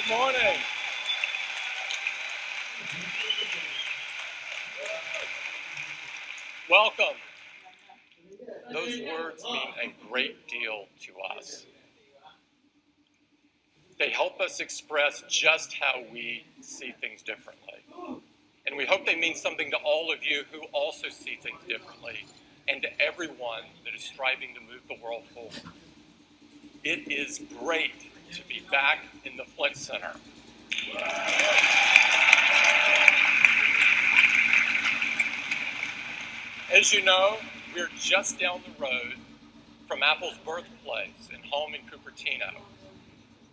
Morning. Welcome. Those words mean a great deal to us. They help us express just how we see things differently. And we hope they mean something to all of you who also see things differently, and to everyone that is striving to move the world forward. It is great to be back in the Flex Center. As you know, we're just down the road from Apple's birthplace and home in Cupertino,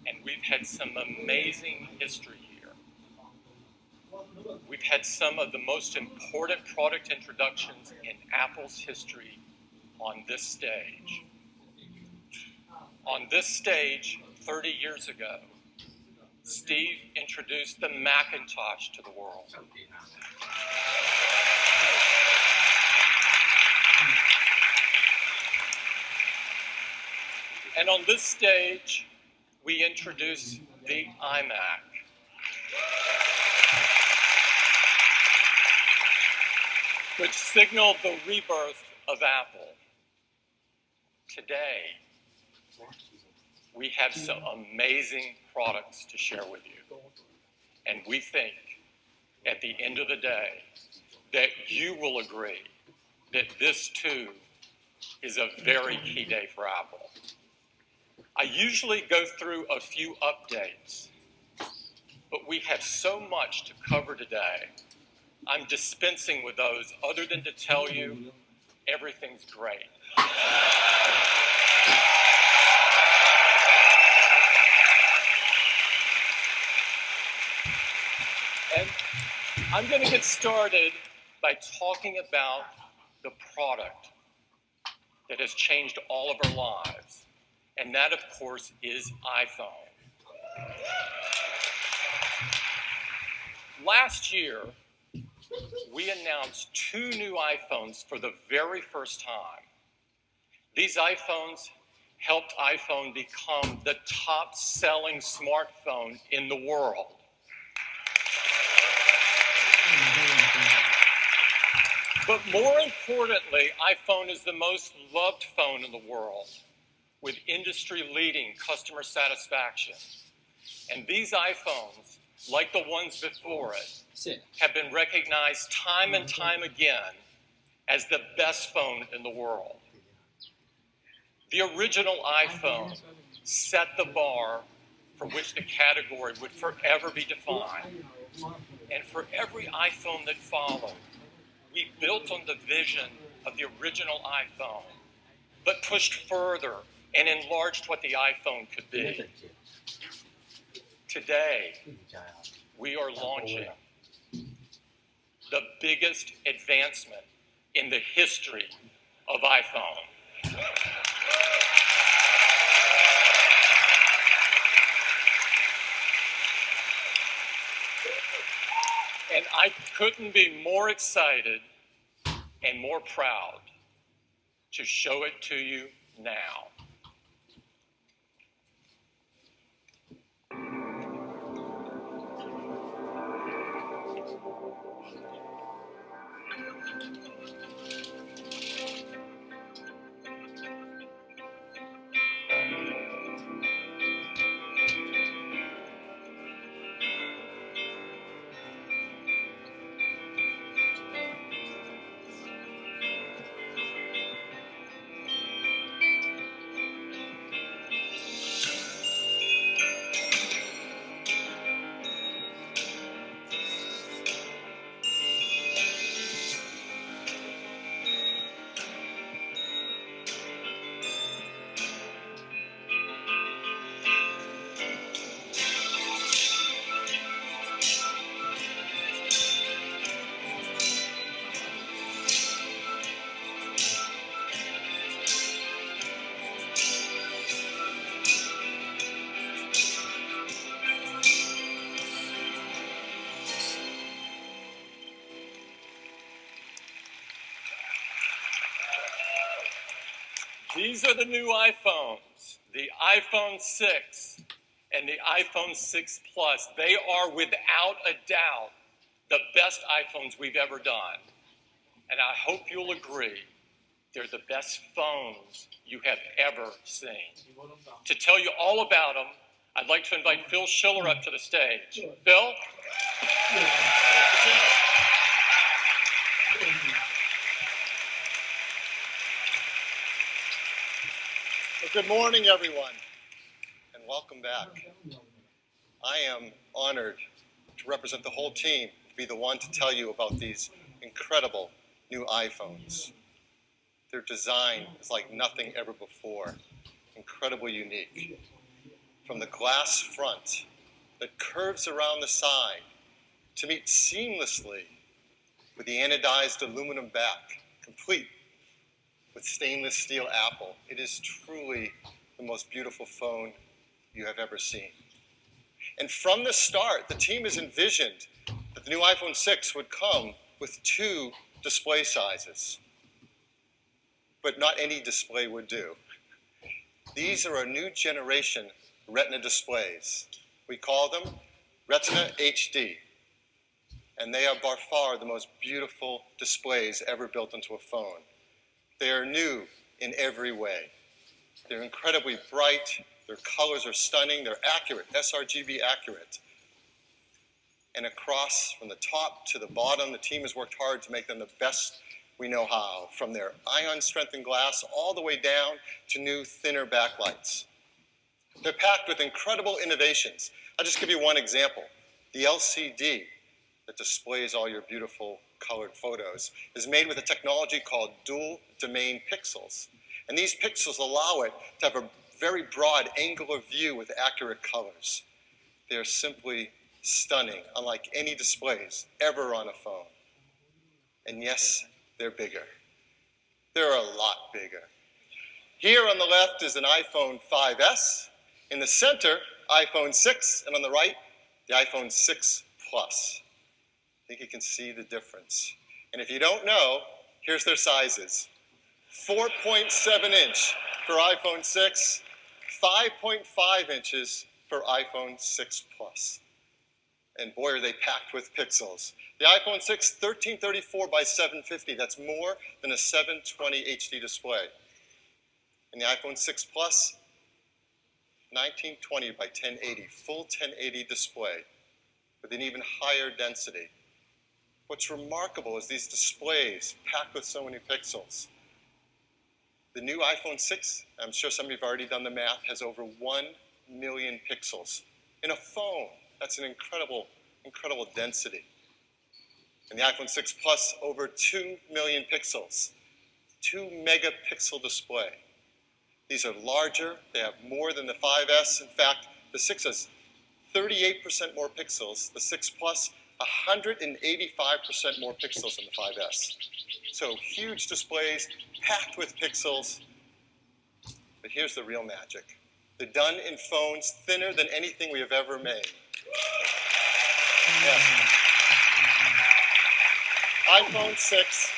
and we've had some amazing history here. We've had some of the most important product introductions in Apple's history on this stage. On this stage, 30 years ago, Steve introduced the Macintosh to the world. And on this stage, we introduced the iMac. Which signaled the rebirth of Apple. Today, we have some amazing products to share with you. And we think, at the end of the day, that you will agree that this, too, is a very key day for Apple. I usually go through a few updates, but we have so much to cover today. I'm dispensing with those other than to tell you everything's great. And I'm going to get started by talking about the product that has changed all of our lives. And that, of course, is iPhone. Last year, we announced 2 new iPhones for the very first time. These iPhones helped iPhone become the top-selling smartphone in the world. But more importantly, iPhone is the most loved phone in the world, with industry-leading customer satisfaction. And these iPhones, like the ones before it, have been recognized time and time again as the best phone in the world. The original iPhone set the bar for which the category would forever be defined. And for every iPhone that followed, we built on the vision of the original iPhone, but pushed further and enlarged what the iPhone could be. Today, we are launching the biggest advancement in the history of iPhone. And I couldn't be more excited and more proud to show it to you now. These are the new iPhones, the iPhone 6 and the iPhone 6 Plus, they are without a doubt the best iPhones we've ever done. And I hope you'll agree, they're the best phones you have ever seen. To tell you all about them, I'd like to invite Phil Schiller up to the stage. Phil? Well, good morning, everyone, and welcome back. I am honored to represent the whole team, to be the one to tell you about these incredible new iPhones. Their design is like nothing ever before, incredibly unique. From the glass front that curves around the side to meet seamlessly with the anodized aluminum back, complete with stainless steel Apple. It is truly the most beautiful phone you have ever seen. And from the start, the team has envisioned that the new iPhone 6 would come with 2 display sizes. But not any display would do. These are a new generation Retina displays. We call them Retina HD. And they are by far the most beautiful displays ever built into a phone. They are new in every way. They're incredibly bright, their colors are stunning, they're accurate, sRGB accurate. And across from the top to the bottom, the team has worked hard to make them the best we know how, from their ion-strengthened glass all the way down to new, thinner backlights. They're packed with incredible innovations. I'll just give you one example. The LCD that displays all your beautiful colored photos is made with a technology called dual domain pixels. And these pixels allow it to have a very broad angle of view with accurate colors. They're simply stunning, unlike any displays ever on a phone. And yes, they're bigger. They're a lot bigger. Here on the left is an iPhone 5S. In the center, iPhone 6, and on the right, the iPhone 6 Plus. I think you can see the difference. And if you don't know, here's their sizes. 4.7 inch for iPhone 6, 5.5 inches for iPhone 6 Plus. And boy, are they packed with pixels. The iPhone 6, 1334 by 750. That's more than a 720 HD display. And the iPhone 6 Plus, 1920 by 1080, full 1080 display with an even higher density. What's remarkable is these displays packed with so many pixels. The new iPhone 6, I'm sure some of you have already done the math, has over 1 million pixels. In a phone, that's an incredible, incredible density. And the iPhone 6 Plus, over 2 million pixels. 2 megapixel display. These are larger, they have more than the 5S. In fact, the 6 has 38% more pixels. The 6 Plus, 185% more pixels than the 5S. So huge displays, packed with pixels. But here's the real magic. They're done in phones thinner than anything we have ever made. Yeah. iPhone 6,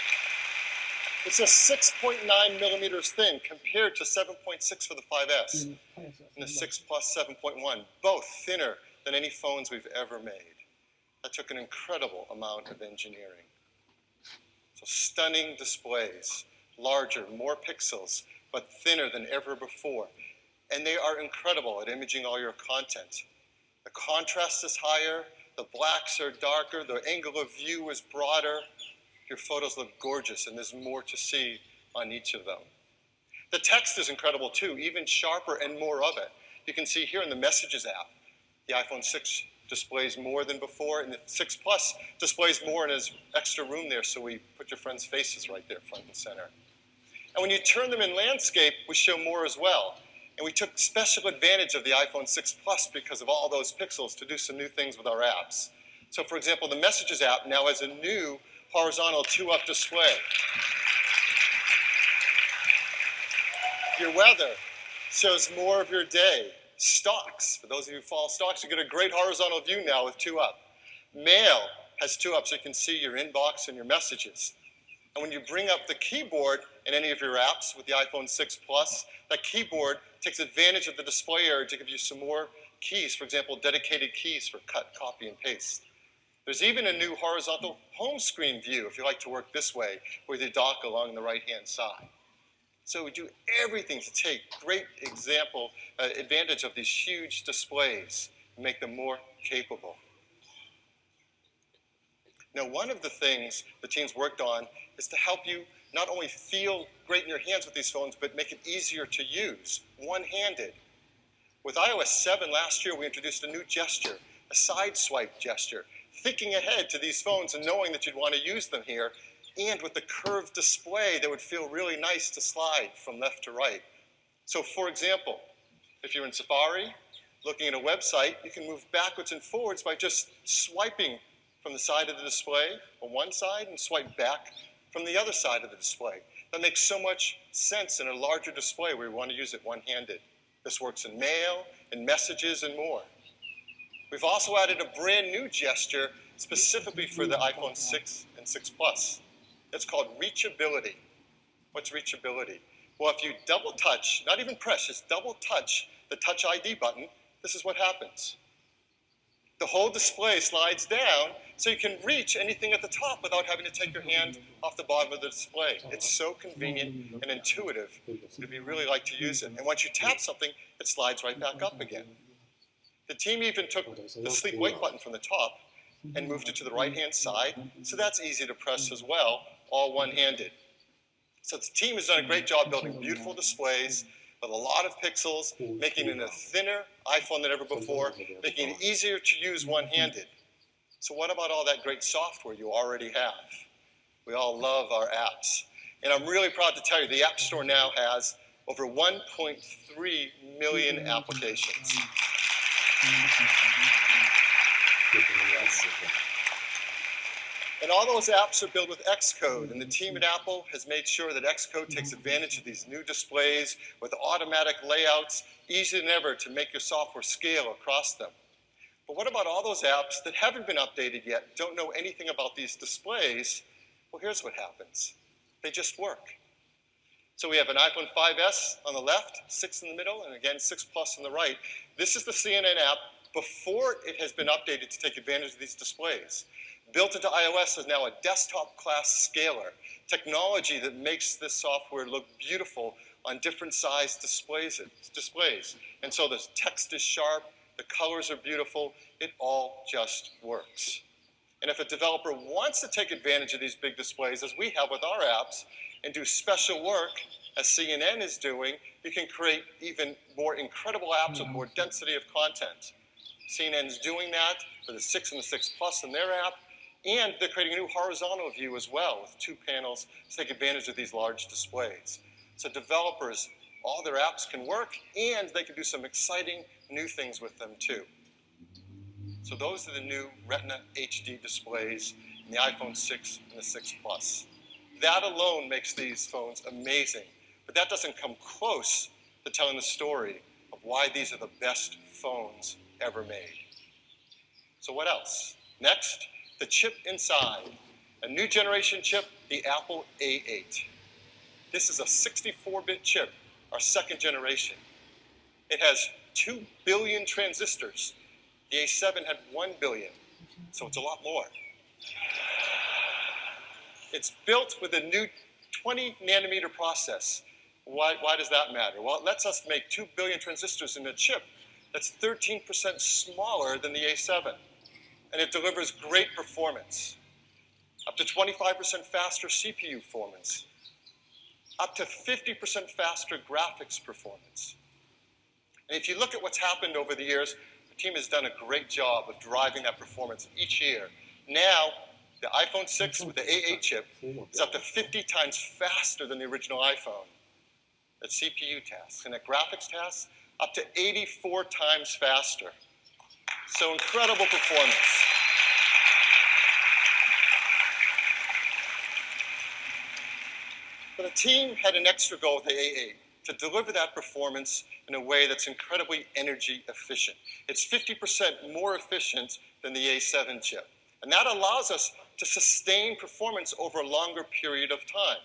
it's just 6.9 millimeters thin compared to 7.6 for the 5S. And the 6 Plus 7.1, both thinner than any phones we've ever made. That took an incredible amount of engineering. So stunning displays, larger, more pixels, but thinner than ever before. And they are incredible at imaging all your content. The contrast is higher, the blacks are darker, the angle of view is broader. Your photos look gorgeous, and there's more to see on each of them. The text is incredible too, even sharper and more of it. You can see here in the Messages app, the iPhone 6 displays more than before, and the 6 Plus displays more and has extra room there, so we put your friends' faces right there front and center. And when you turn them in landscape, we show more as well. And we took special advantage of the iPhone 6 Plus because of all those pixels to do some new things with our apps. So for example, the Messages app now has a new horizontal 2-up display. Your weather shows more of your day. Stocks, for those of you who follow stocks, you get a great horizontal view now with 2-up. Mail has 2-up so you can see your inbox and your messages. And when you bring up the keyboard in any of your apps with the iPhone 6 Plus, that keyboard takes advantage of the display area to give you some more keys, for example, dedicated keys for cut, copy, and paste. There's even a new horizontal home screen view if you like to work this way, with your dock along the right-hand side. So we do everything to take great advantage of these huge displays and make them more capable. Now, one of the things the team's worked on is to help you not only feel great in your hands with these phones, but make it easier to use, one-handed. With iOS 7 last year, we introduced a new gesture, a side swipe gesture, thinking ahead to these phones and knowing that you'd want to use them here, and with the curved display that would feel really nice to slide from left to right. So for example, if you're in Safari, looking at a website, you can move backwards and forwards by just swiping from the side of the display on one side and swipe back from the other side of the display. That makes so much sense in a larger display where we want to use it one-handed. This works in mail, in messages, and more. We've also added a brand new gesture specifically for the iPhone 6 and 6 Plus. It's called reachability. What's reachability? Well, if you double touch, not even press, just double touch the Touch ID button, this is what happens. The whole display slides down so you can reach anything at the top without having to take your hand off the bottom of the display. It's so convenient and intuitive that we really like to use it. And once you tap something, it slides right back up again. The team even took the sleep wake button from the top and moved it to the right-hand side, so that's easy to press as well, all one-handed. So the team has done a great job building beautiful displays with a lot of pixels, making it a thinner iPhone than ever before, making it easier to use one-handed. So what about all that great software you already have? We all love our apps. And I'm really proud to tell you the App Store now has over 1.3 million applications. And all those apps are built with Xcode, and the team at Apple has made sure that Xcode takes advantage of these new displays with automatic layouts, easier than ever to make your software scale across them. But what about all those apps that haven't been updated yet, don't know anything about these displays? Well, here's what happens. They just work. So we have an iPhone 5S on the left, 6 in the middle, and again 6 Plus on the right. This is the CNN app before it has been updated to take advantage of these displays. Built into iOS is now a desktop-class scaler, technology that makes this software look beautiful on different size displays. And so the text is sharp, the colors are beautiful, it all just works. And if a developer wants to take advantage of these big displays, as we have with our apps, and do special work, as CNN is doing, you can create even more incredible apps with more density of content. CNN's doing that for the 6 and the 6 Plus in their app, and they're creating a new horizontal view as well with 2 panels to take advantage of these large displays. So developers, all their apps can work, and they can do some exciting new things with them too. So those are the new Retina HD displays in the iPhone 6 and the 6 Plus. That alone makes these phones amazing, but that doesn't come close to telling the story of why these are the best phones ever made. So what else? Next, the chip inside. A new generation chip, the Apple A8. This is a 64-bit chip, our second generation. It has 2 billion transistors. The A7 had 1 billion, so it's a lot more. It's built with a new 20-nanometer process. Why does that matter? Well, it lets us make 2 billion transistors in a chip that's 13% smaller than the A7. And it delivers great performance. Up to 25% faster CPU performance. Up to 50% faster graphics performance. And if you look at what's happened over the years, the team has done a great job of driving that performance each year. Now, the iPhone 6 with the A8 chip is up to 50 times faster than the original iPhone at CPU tasks. And at graphics tasks, up to 84 times faster. So incredible performance. But the team had an extra goal with the A8, to deliver that performance in a way that's incredibly energy efficient. It's 50% more efficient than the A7 chip. And that allows us to sustain performance over a longer period of time.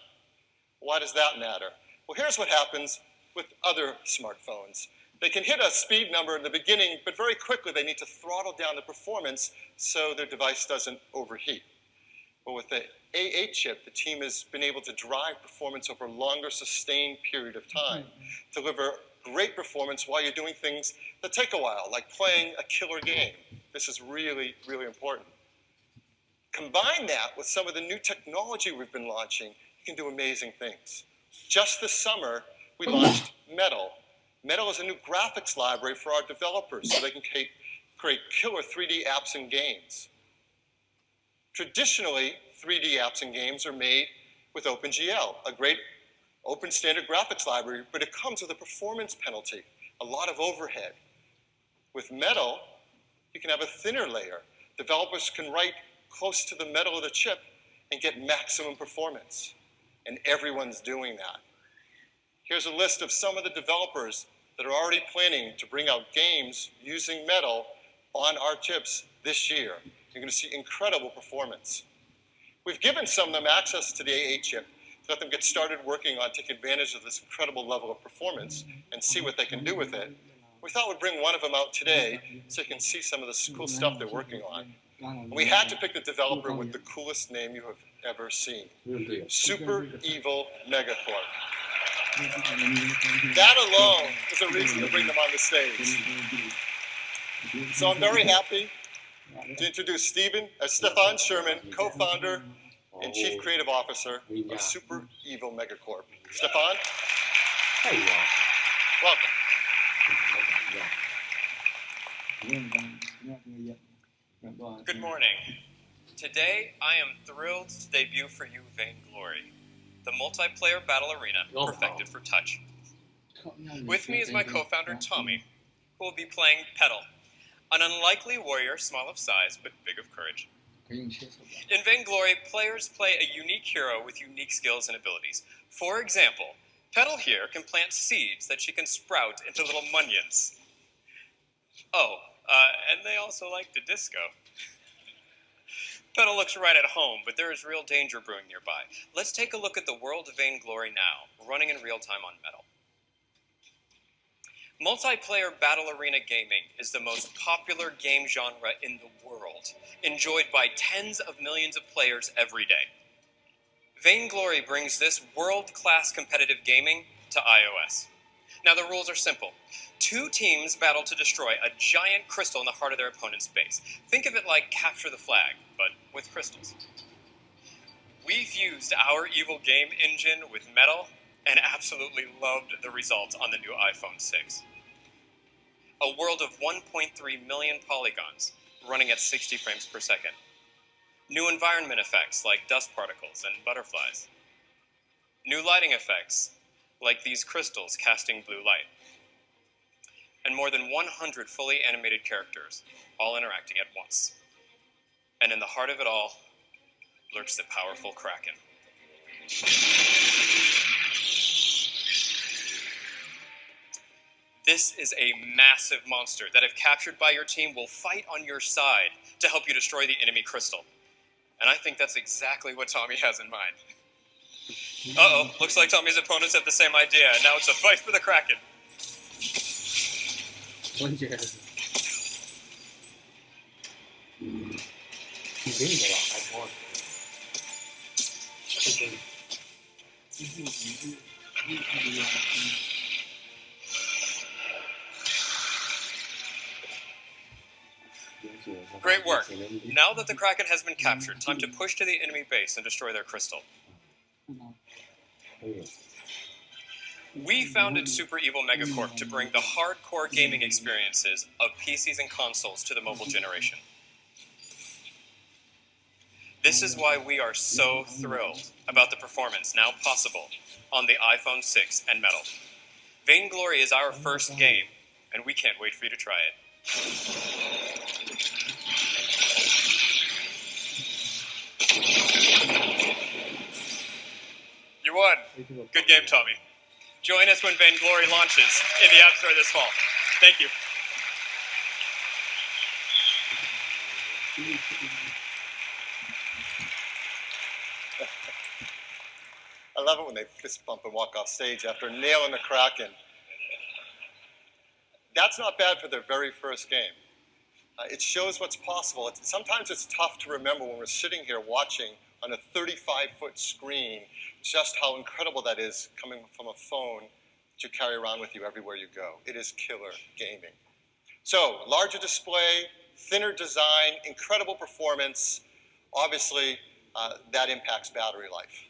Why does that matter? Well, here's what happens with other smartphones. They can hit a speed number in the beginning, but very quickly they need to throttle down the performance so their device doesn't overheat. But with the A8 chip, the team has been able to drive performance over a longer, sustained period of time, deliver great performance while you're doing things that take a while, like playing a killer game. This is really, really important. Combine that with some of the new technology we've been launching, you can do amazing things. Just this summer, we launched Metal. Metal is a new graphics library for our developers so they can create killer 3D apps and games. Traditionally, 3D apps and games are made with OpenGL, a great open standard graphics library, but it comes with a performance penalty, a lot of overhead. With Metal, you can have a thinner layer. Developers can write close to the metal of the chip and get maximum performance. And everyone's doing that. Here's a list of some of the developers that are already planning to bring out games using Metal on our chips this year. You're going to see incredible performance. We've given some of them access to the A8 chip to let them get started working on, take advantage of this incredible level of performance and see what they can do with it. We thought we'd bring one of them out today so you can see some of the cool stuff they're working on. And we had to pick the developer with the coolest name you have ever seen, Super Evil Megacorp. That alone is a reason to bring them on the stage. So I'm very happy to introduce Stefan Sherman, co-founder and chief creative officer of Super Evil Megacorp. Stefan? Welcome. Good morning. Today, I am thrilled to debut for you Vainglory, the multiplayer battle arena perfected for touch. With me is my co-founder Tommy, who will be playing Petal, an unlikely warrior small of size but big of courage. In Vainglory, players play a unique hero with unique skills and abilities. For example, Petal here can plant seeds that she can sprout into little munions. Oh, and they also like to disco. Petal looks right at home, but there is real danger brewing nearby. Let's take a look at the world of Vainglory now, running in real time on Metal. Multiplayer battle arena gaming is the most popular game genre in the world, enjoyed by tens of millions of players every day. Vainglory brings this world-class competitive gaming to iOS. Now the rules are simple. 2 teams battle to destroy a giant crystal in the heart of their opponent's base. Think of it like Capture the Flag, but with crystals. We fused our evil game engine with Metal and absolutely loved the results on the new iPhone 6. A world of 1.3 million polygons, running at 60 frames per second. New environment effects like dust particles and butterflies. New lighting effects like these crystals casting blue light. And more than 100 fully animated characters, all interacting at once. And in the heart of it all lurks the powerful Kraken. This is a massive monster that, if captured by your team, will fight on your side to help you destroy the enemy crystal. And I think that's exactly what Tommy has in mind. Uh-oh, looks like Tommy's opponents have the same idea, and now it's a fight for the Kraken. Great work. Now that the Kraken has been captured, time to push to the enemy base and destroy their crystal. We founded Super Evil Megacorp to bring the hardcore gaming experiences of PCs and consoles to the mobile generation. This is why we are so thrilled about the performance now possible on the iPhone 6 and Metal. Vainglory is our first game, and we can't wait for you to try it. You won. Good game, Tommy. Join us when Vainglory launches in the App Store this fall. Thank you. love it when they fist bump and walk off stage after nailing the Kraken. That's not bad for their very first game. It shows what's possible. Sometimes it's tough to remember when we're sitting here watching on a 35-foot screen just how incredible that is coming from a phone that you carry around with you everywhere you go. It is killer gaming. So, larger display, thinner design, incredible performance. Obviously, that impacts battery life.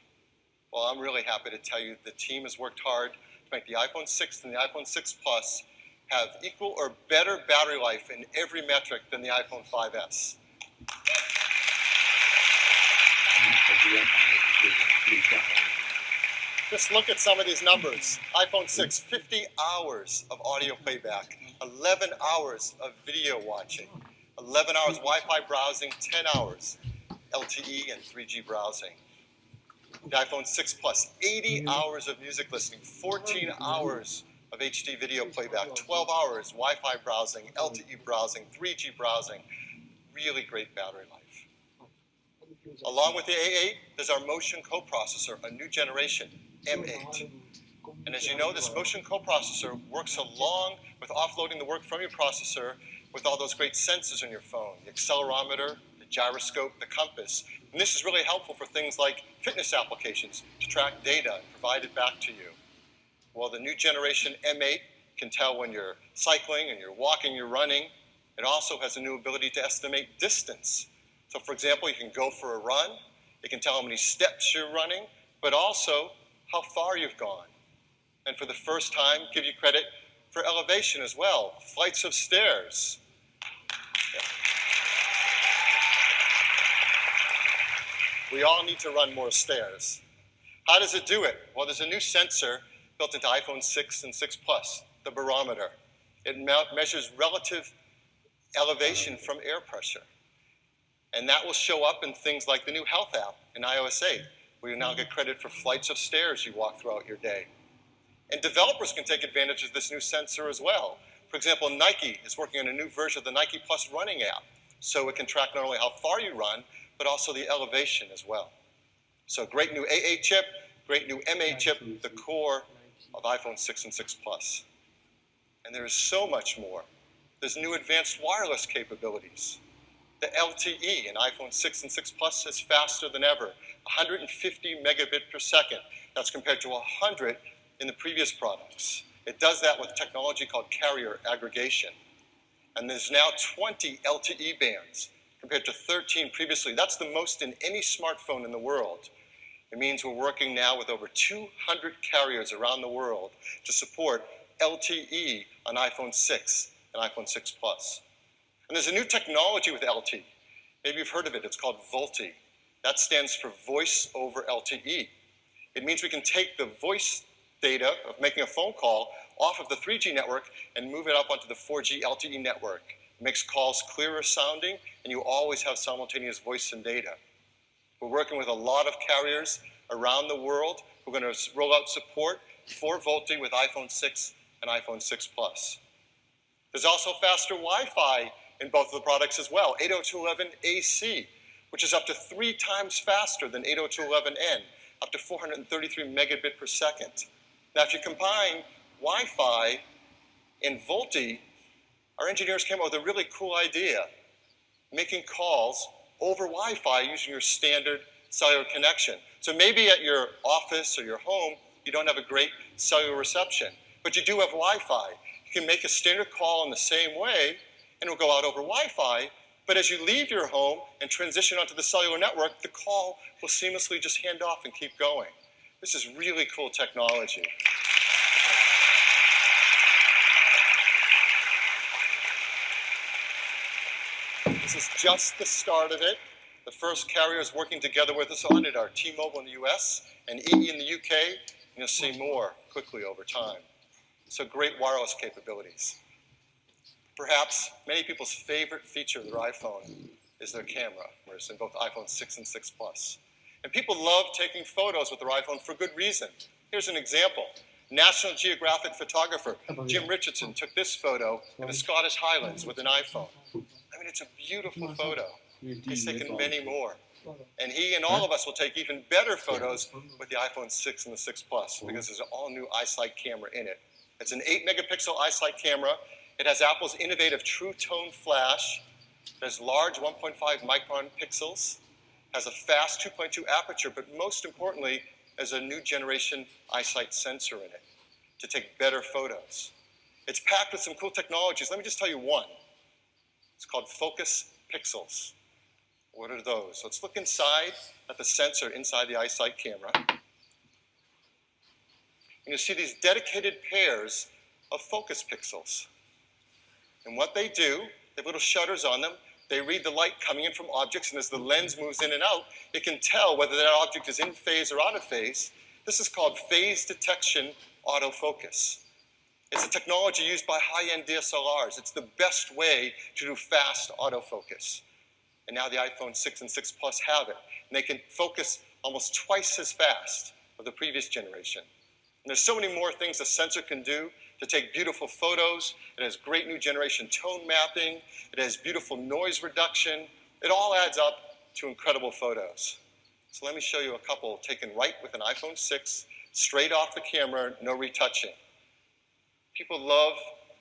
Well, I'm really happy to tell you the team has worked hard to make the iPhone 6 and the iPhone 6 Plus have equal or better battery life in every metric than the iPhone 5S. Just look at some of these numbers. iPhone 6, 50 hours of audio playback, 11 hours of video watching, 11 hours Wi-Fi browsing, 10 hours LTE and 3G browsing. The iPhone 6 Plus, 80 hours of music listening, 14 hours of HD video playback, 12 hours Wi-Fi browsing, LTE browsing, 3G browsing. Really great battery life. Along with the A8, there's our Motion coprocessor, a new generation, M8. And as you know, this Motion coprocessor works along with offloading the work from your processor with all those great sensors on your phone, the accelerometer, the gyroscope, the compass. And this is really helpful for things like fitness applications to track data and provide it back to you. Well, the new generation M8 can tell when you're cycling and you're walking, you're running. It also has a new ability to estimate distance. So for example, you can go for a run. It can tell how many steps you're running, but also how far you've gone. And for the first time, give you credit for elevation as well, flights of stairs. We all need to run more stairs. How does it do it? Well, there's a new sensor built into iPhone 6 and 6 Plus, the barometer. It measures relative elevation from air pressure. And that will show up in things like the new Health app in iOS 8, where you now get credit for flights of stairs you walk throughout your day. And developers can take advantage of this new sensor as well. For example, Nike is working on a new version of the Nike Plus running app, so it can track not only how far you run, but also the elevation as well. So great new A8 chip, great new M8 chip, the core of iPhone 6 and 6 Plus. And there is so much more. There's new advanced wireless capabilities. The LTE in iPhone 6 and 6 Plus is faster than ever, 150 megabit per second. That's compared to 100 in the previous products. It does that with technology called carrier aggregation. And there's now 20 LTE bands compared to 13 previously. That's the most in any smartphone in the world. It means we're working now with over 200 carriers around the world to support LTE on iPhone 6 and iPhone 6 Plus. And there's a new technology with LTE. Maybe you've heard of it. It's called VoLTE. That stands for Voice over LTE. It means we can take the voice data of making a phone call off of the 3G network and move it up onto the 4G LTE network. It makes calls clearer sounding, and you always have simultaneous voice and data. We're working with a lot of carriers around the world. We're going to roll out support for VoLTE with iPhone 6 and iPhone 6 Plus. There's also faster Wi-Fi in both of the products as well, 802.11ac, which is up to 3 times faster than 802.11n, up to 433 megabit per second. Now, if you combine Wi-Fi and VoLTE, our engineers came up with a really cool idea, making calls over Wi-Fi using your standard cellular connection. So maybe at your office or your home, you don't have a great cellular reception, but you do have Wi-Fi. You can make a standard call in the same way, and it will go out over Wi-Fi, but as you leave your home and transition onto the cellular network, the call will seamlessly just hand off and keep going. This is really cool technology. This is just the start of it. The first carriers working together with us on it are T-Mobile in the US and EE in the UK, and you'll see more quickly over time. So great wireless capabilities. Perhaps many people's favorite feature of their iPhone is their camera, in both iPhone 6 and 6 Plus. And people love taking photos with their iPhone for good reason. Here's an example. National Geographic photographer Jim Richardson took this photo in the Scottish Highlands with an iPhone. I mean, it's a beautiful photo. He's taken many more. And he and all of us will take even better photos with the iPhone 6 and the 6 Plus because there's an all-new iSight camera in it. It's an 8-megapixel iSight camera. It has Apple's innovative True Tone flash. It has large 1.5 micron pixels. Has a fast 2.2 aperture, but most importantly, has a new generation iSight sensor in it to take better photos. It's packed with some cool technologies. Let me just tell you one. It's called Focus Pixels. What are those? Let's look inside at the sensor inside the iSight camera. And you'll see these dedicated pairs of focus pixels. And what they do, they have little shutters on them. They read the light coming in from objects, and as the lens moves in and out, it can tell whether that object is in phase or out of phase. This is called phase detection autofocus. It's a technology used by high-end DSLRs. It's the best way to do fast autofocus. And now the iPhone 6 and 6 Plus have it. And they can focus almost twice as fast of the previous generation. And there's so many more things the sensor can do to take beautiful photos. It has great new generation tone mapping. It has beautiful noise reduction. It all adds up to incredible photos. So let me show you a couple taken right with an iPhone 6, straight off the camera, no retouching. People love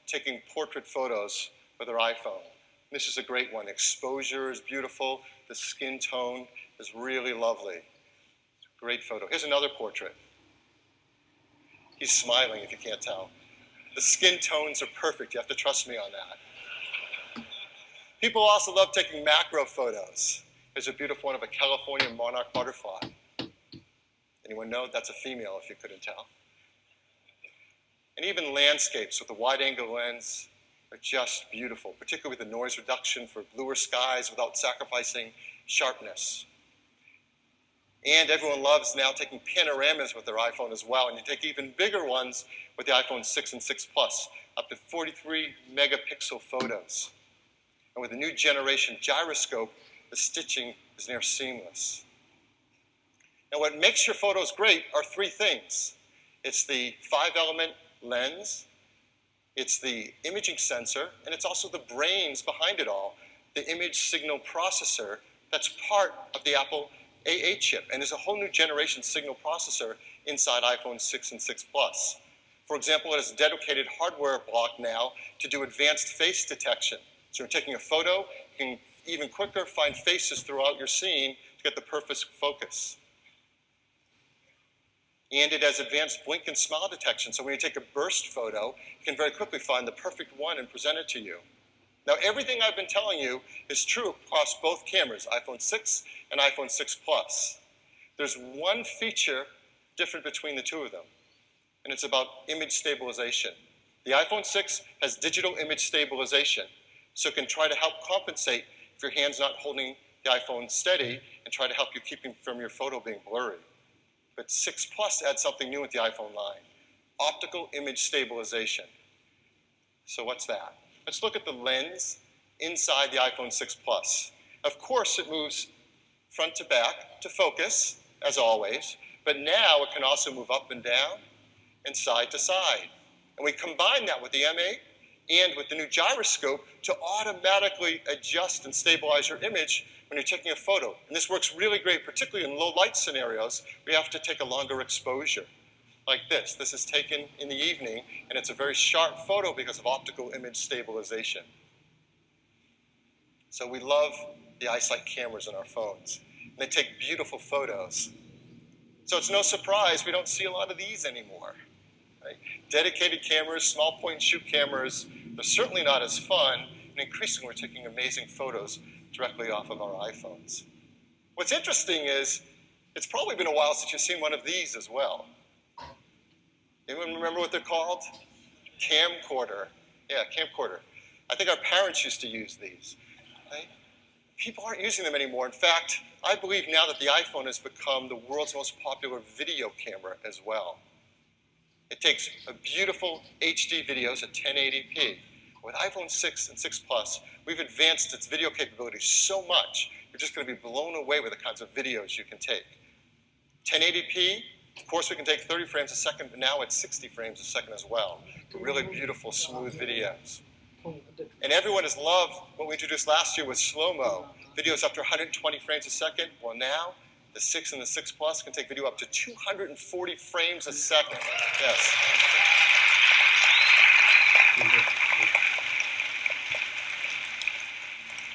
taking portrait photos with their iPhone. This is a great one. Exposure is beautiful. The skin tone is really lovely. Great photo. Here's another portrait. He's smiling if you can't tell. The skin tones are perfect. You have to trust me on that. People also love taking macro photos. Here's a beautiful one of a California monarch butterfly. Anyone know? That's a female if you couldn't tell. And even landscapes with the wide-angle lens are just beautiful, particularly with the noise reduction for bluer skies without sacrificing sharpness. And everyone loves now taking panoramas with their iPhone as well, and you take even bigger ones with the iPhone 6 and 6 Plus, up to 43 megapixel photos. And with the new generation gyroscope, the stitching is near seamless. Now what makes your photos great are three things. It's the 5-element lens, it's the imaging sensor, and it's also the brains behind it all, the image signal processor that's part of the Apple A8 chip. And there's a whole new generation signal processor inside iPhone 6 and 6 Plus. For example, it has a dedicated hardware block now to do advanced face detection. So you're taking a photo, you can even quicker find faces throughout your scene to get the perfect focus. And it has advanced blink and smile detection, so when you take a burst photo, you can very quickly find the perfect one and present it to you. Now, everything I've been telling you is true across both cameras, iPhone 6 and iPhone 6 Plus. There's one feature different between the two of them, and it's about image stabilization. The iPhone 6 has digital image stabilization, so it can try to help compensate if your hand's not holding the iPhone steady and try to help you keep from your photo being blurry. But 6 Plus adds something new with the iPhone line, optical image stabilization. So what's that? Let's look at the lens inside the iPhone 6 Plus. Of course, it moves front to back to focus, as always, but now it can also move up and down and side to side. And we combine that with the M8 and with the new gyroscope to automatically adjust and stabilize your image when you're taking a photo. And this works really great, particularly in low light scenarios where you have to take a longer exposure. Like this. This is taken in the evening, and it's a very sharp photo because of optical image stabilization. So we love the iSight cameras in our phones. And they take beautiful photos. So it's no surprise we don't see a lot of these anymore. Right? Dedicated cameras, small point and shoot cameras, they're certainly not as fun, and increasingly we're taking amazing photos directly off of our iPhones. What's interesting is, it's probably been a while since you've seen one of these as well. Anyone remember what they're called? Camcorder. Yeah, camcorder. I think our parents used to use these. Right? People aren't using them anymore. In fact, I believe now that the iPhone has become the world's most popular video camera as well. It takes a beautiful HD videos at 1080p. With iPhone 6 and 6 Plus, we've advanced its video capabilities so much, you're just going to be blown away with the kinds of videos you can take. 1080p, of course we can take 30 frames a second, but now it's 60 frames a second as well. Really beautiful, smooth videos. And everyone has loved what we introduced last year with slow-mo. videos up to 120 frames a second. Well, now the 6 and the 6 Plus can take video up to 240 frames a second. Yes.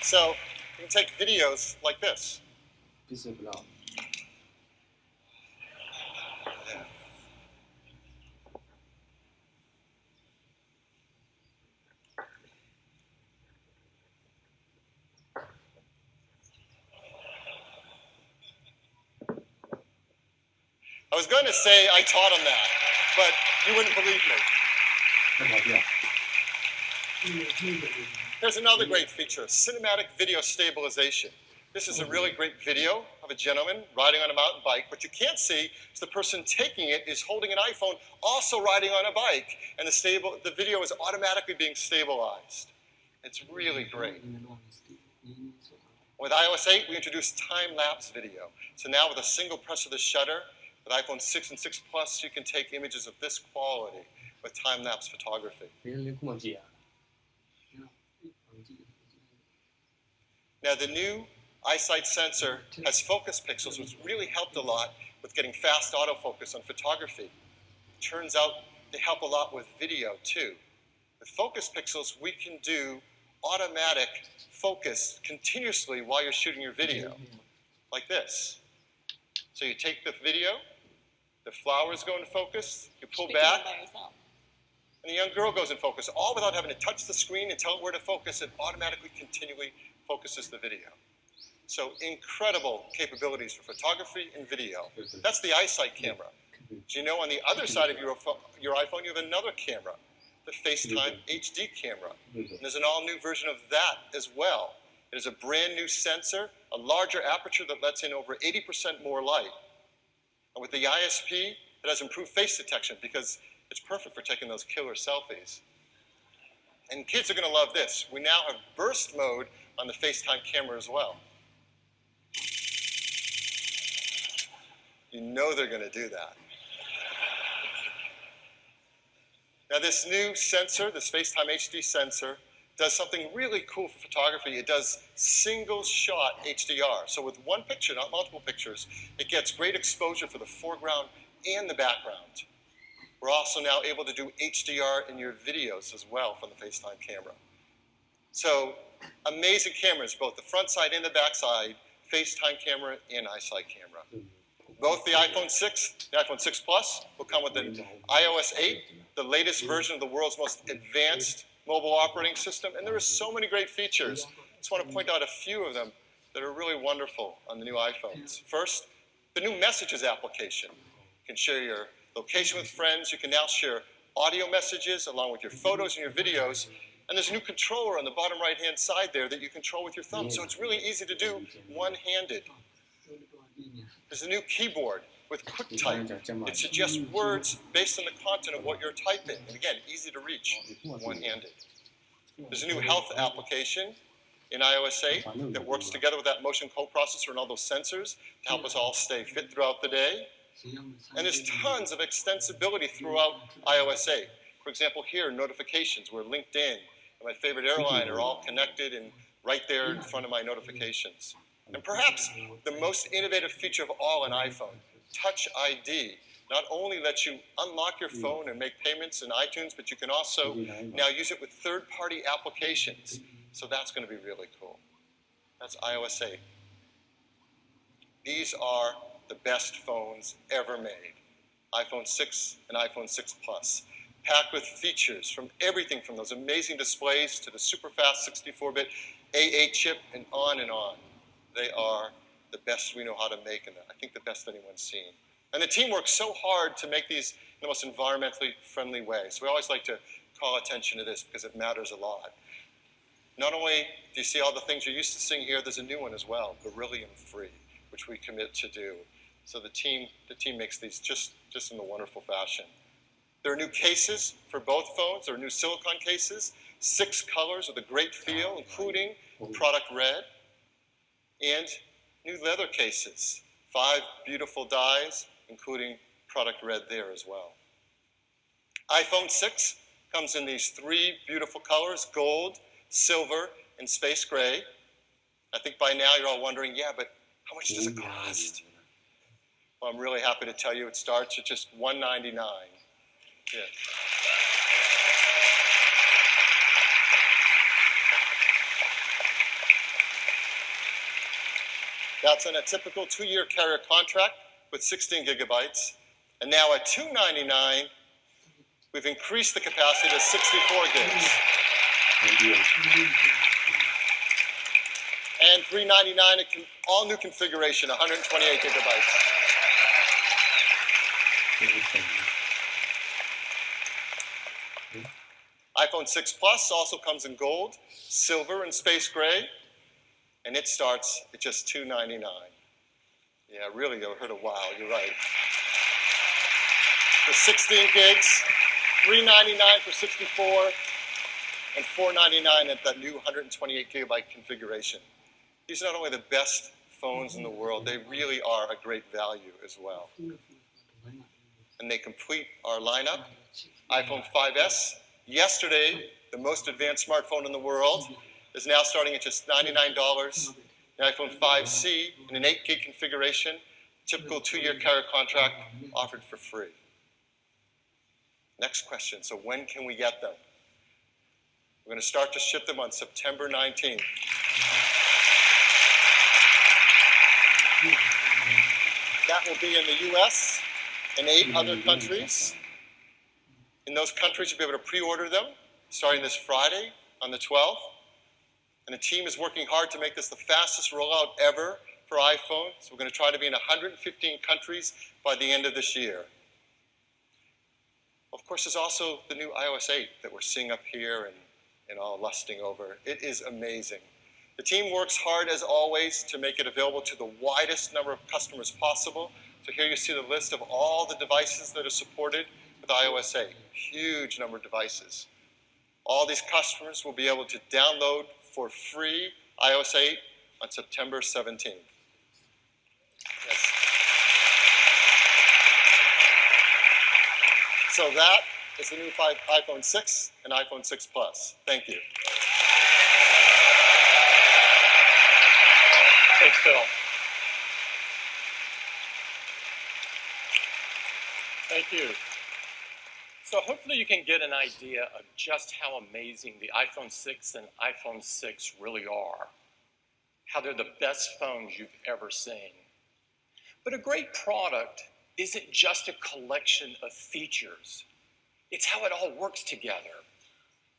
So you can take videos like this. Yeah. I was going to say I taught him that, but you wouldn't believe me. Here's another great feature, cinematic video stabilization. This is a really great video of a gentleman riding on a mountain bike. What you can't see is the person taking it is holding an iPhone, also riding on a bike, and the video is automatically being stabilized. It's really great. With iOS 8, we introduced time-lapse video. So now with a single press of the shutter, with iPhone 6 and 6 Plus, you can take images of this quality with time-lapse photography. Now the new eyesight sensor has focus pixels, which really helped a lot with getting fast autofocus on photography. Turns out they help a lot with video too. With focus pixels, we can do automatic focus continuously while you're shooting your video, like this. So you take the video, the flowers go into focus, you pull back, and the young girl goes in focus, all without having to touch the screen and tell it where to focus. It automatically, continually focuses the video. So incredible capabilities for photography and video. That's the eyesight camera. Do you know on the other side of your iPhone, you have another camera, the FaceTime HD camera. And there's an all-new version of that as well. It is a brand new sensor, a larger aperture that lets in over 80% more light. And with the ISP, it has improved face detection because it's perfect for taking those killer selfies. And kids are going to love this. We now have burst mode on the FaceTime camera as well. You know they're going to do that. Now this new sensor, this FaceTime HD sensor, does something really cool for photography. It does single shot HDR. So with one picture, not multiple pictures, it gets great exposure for the foreground and the background. We're also now able to do HDR in your videos as well from the FaceTime camera. So amazing cameras, both the front side and the back side, FaceTime camera and eyesight camera. Both the iPhone 6, the iPhone 6 Plus will come with an iOS 8, the latest version of the world's most advanced mobile operating system, and there are so many great features. I just want to point out a few of them that are really wonderful on the new iPhones. First, the new Messages application. You can share your location with friends. You can now share audio messages along with your photos and your videos. And there's a new controller on the bottom right-hand side there that you control with your thumb. So it's really easy to do one-handed. There's a new keyboard with QuickType. It suggests words based on the content of what you're typing. And again, easy to reach one-handed. There's a new health application in iOS 8 that works together with that motion coprocessor and all those sensors to help us all stay fit throughout the day. And there's tons of extensibility throughout iOS 8. For example, here, notifications where LinkedIn and my favorite airline are all connected and right there in front of my notifications. And perhaps the most innovative feature of all in iPhone, Touch ID, not only lets you unlock your phone and make payments in iTunes, but you can also now use it with third-party applications. So that's going to be really cool. That's iOS 8. These are the best phones ever made. iPhone 6 and iPhone 6 Plus, packed with features from everything from those amazing displays to the super fast 64-bit A8 chip and on and on. They are the best we know how to make, and I think the best anyone's seen. And the team works so hard to make these in the most environmentally friendly way. So we always like to call attention to this because it matters a lot. Not only do you see all the things you're used to seeing here, there's a new one as well, beryllium-free, which we commit to do. So the team makes these just in a wonderful fashion. There are new cases for both phones. There are new silicone cases, 6 colors with a great feel, including product red, and new leather cases, 5 beautiful dies, including product red there as well. iPhone 6 comes in these 3 beautiful colors, gold, silver, and space gray. I think by now you're all wondering, yeah, but how much does it cost? Well, I'm really happy to tell you it starts at just $199. Yeah. That's on a typical 2-year carrier contract with 16 gigabytes. And now at $299, we've increased the capacity to 64 gigs. And $399, all new configuration, 128 gigabytes. iPhone 6 Plus also comes in gold, silver, and space gray, and it starts at just $299. Yeah, really, you heard a wow, you're right. For 16 gigs, $399 for 64, and $499 at that new 128 gigabyte configuration. These are not only the best phones in the world, they really are a great value as well. And they complete our lineup. iPhone 5S, yesterday, the most advanced smartphone in the world, is now starting at just $99. The iPhone 5C in an 8 gig configuration, typical 2-year carrier contract, offered for free. Next question, so when can we get them? We're going to start to ship them on September 19th. That will be in the US and 8 other countries. In those countries, you'll be able to pre-order them starting this Friday on the 12th. And the team is working hard to make this the fastest rollout ever for iPhone. So we're going to try to be in 115 countries by the end of this year. Of course, there's also the new iOS 8 that we're seeing up here and all lusting over. It is amazing. The team works hard, as always, to make it available to the widest number of customers possible. So here you see the list of all the devices that are supported with iOS 8. Huge number of devices. All these customers will be able to download for free iOS 8 on September 17th. Yes. So that is the new iPhone 6 and iPhone 6 Plus. Thank you. Thanks, Phil. Thank you. So hopefully you can get an idea of just how amazing the iPhone 6 and iPhone 6 really are. How they're the best phones you've ever seen. But a great product isn't just a collection of features. It's how it all works together,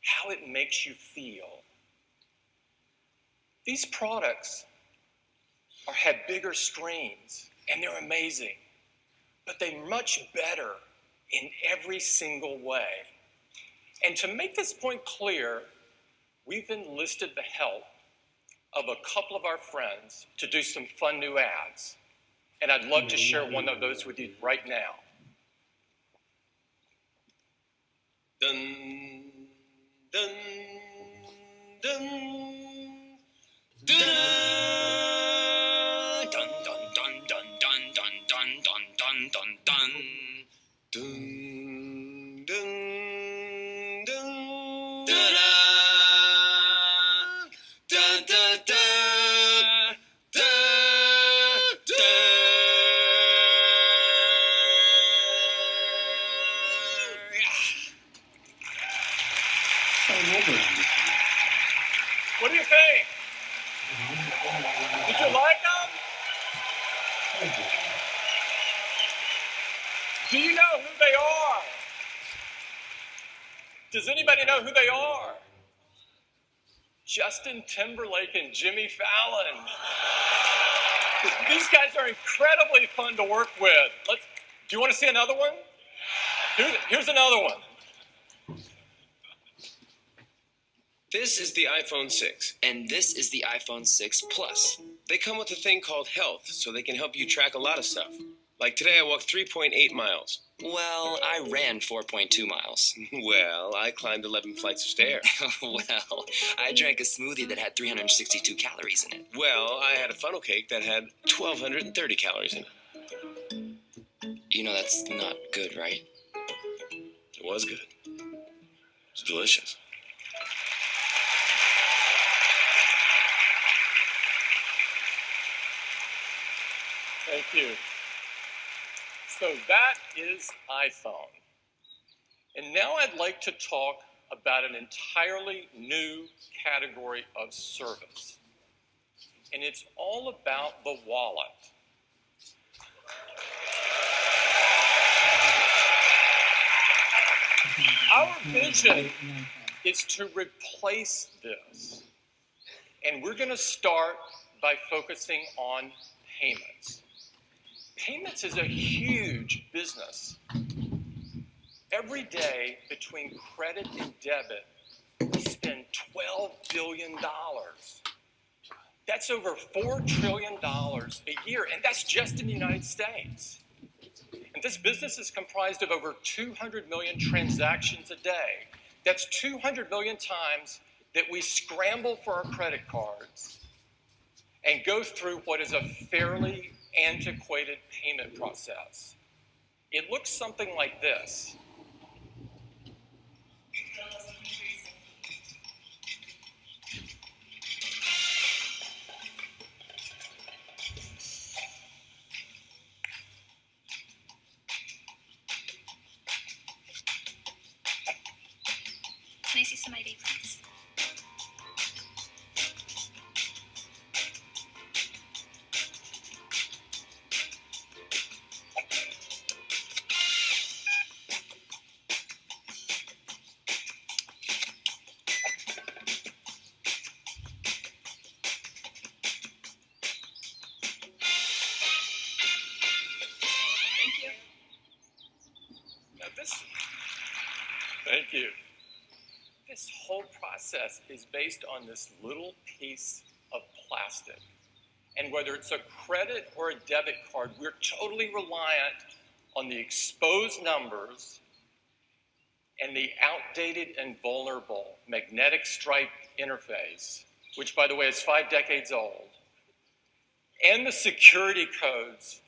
how it makes you feel. These products have bigger screens, and they're amazing, but they're much better in every single way. And to make this point clear, we've enlisted the help of a couple of our friends to do some fun new ads. And I'd love to share one of those with you right now. Dun, dun, dun, dun, dun, dun, dun, dun, dun, dun, dun, dun, dun, dun, dun, dun, dun, dun, da, da, da, da, da. What do you think? Did you like them? Do you know who they are? Does anybody know who they are? Justin Timberlake and Jimmy Fallon. These guys are incredibly fun to work with. Do you want to see another one? Here's another one. This is the iPhone 6. And this is the iPhone 6 Plus. They come with a thing called Health, so they can help you track a lot of stuff. Like today I walked 3.8 miles. Well, I ran 4.2 miles. Well, I climbed 11 flights of stairs. Well, I drank a smoothie that had 362 calories in it. Well, I had a funnel cake that had 1,230 calories in it. You know that's not good, right? It was good. It's delicious. you. So that is iPhone. And now I'd like to talk about an entirely new category of service. And it's all about the wallet. Our vision is to replace this. And we're going to start by focusing on payments. Payments is a huge business. Every day between credit and debit, we spend $12 billion. That's over $4 trillion a year, and that's just in the United States. And this business is comprised of over 200 million transactions a day. That's 200 million times that we scramble for our credit cards and go through what is a fairly antiquated payment process. It looks something like this. Can I see some ID, please? Thank you. Now thank you. This whole process is based on this little piece of plastic. And whether it's a credit or a debit card, we're totally reliant on the exposed numbers and the outdated and vulnerable magnetic stripe interface, which, by the way, is 5 decades old, and the security codes,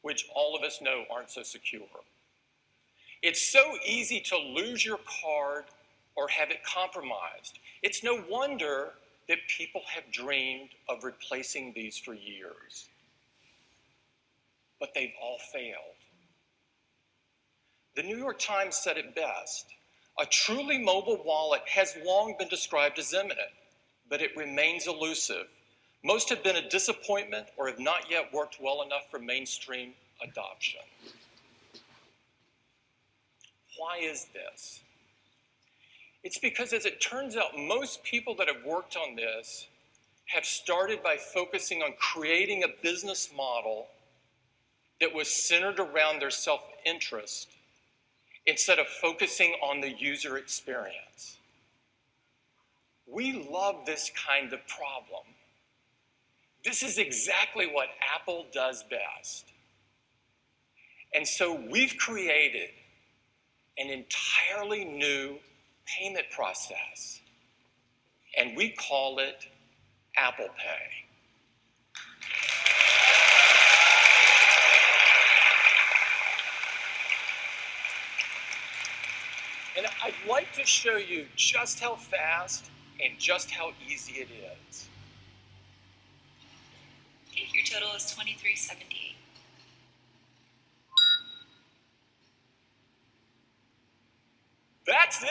which all of us know aren't so secure. It's so easy to lose your card or have it compromised. It's no wonder that people have dreamed of replacing these for years. But they've all failed. The New York Times said it best. A truly mobile wallet has long been described as imminent, but it remains elusive. Most have been a disappointment or have not yet worked well enough for mainstream adoption. Why is this? It's because, as it turns out, most people that have worked on this have started by focusing on creating a business model that was centered around their self-interest instead of focusing on the user experience. We love this kind of problem. This is exactly what Apple does best. And so we've created an entirely new payment process, and we call it Apple Pay. And I'd like to show you just how fast and just how easy it is. Okay, your total is $23.78. That's it.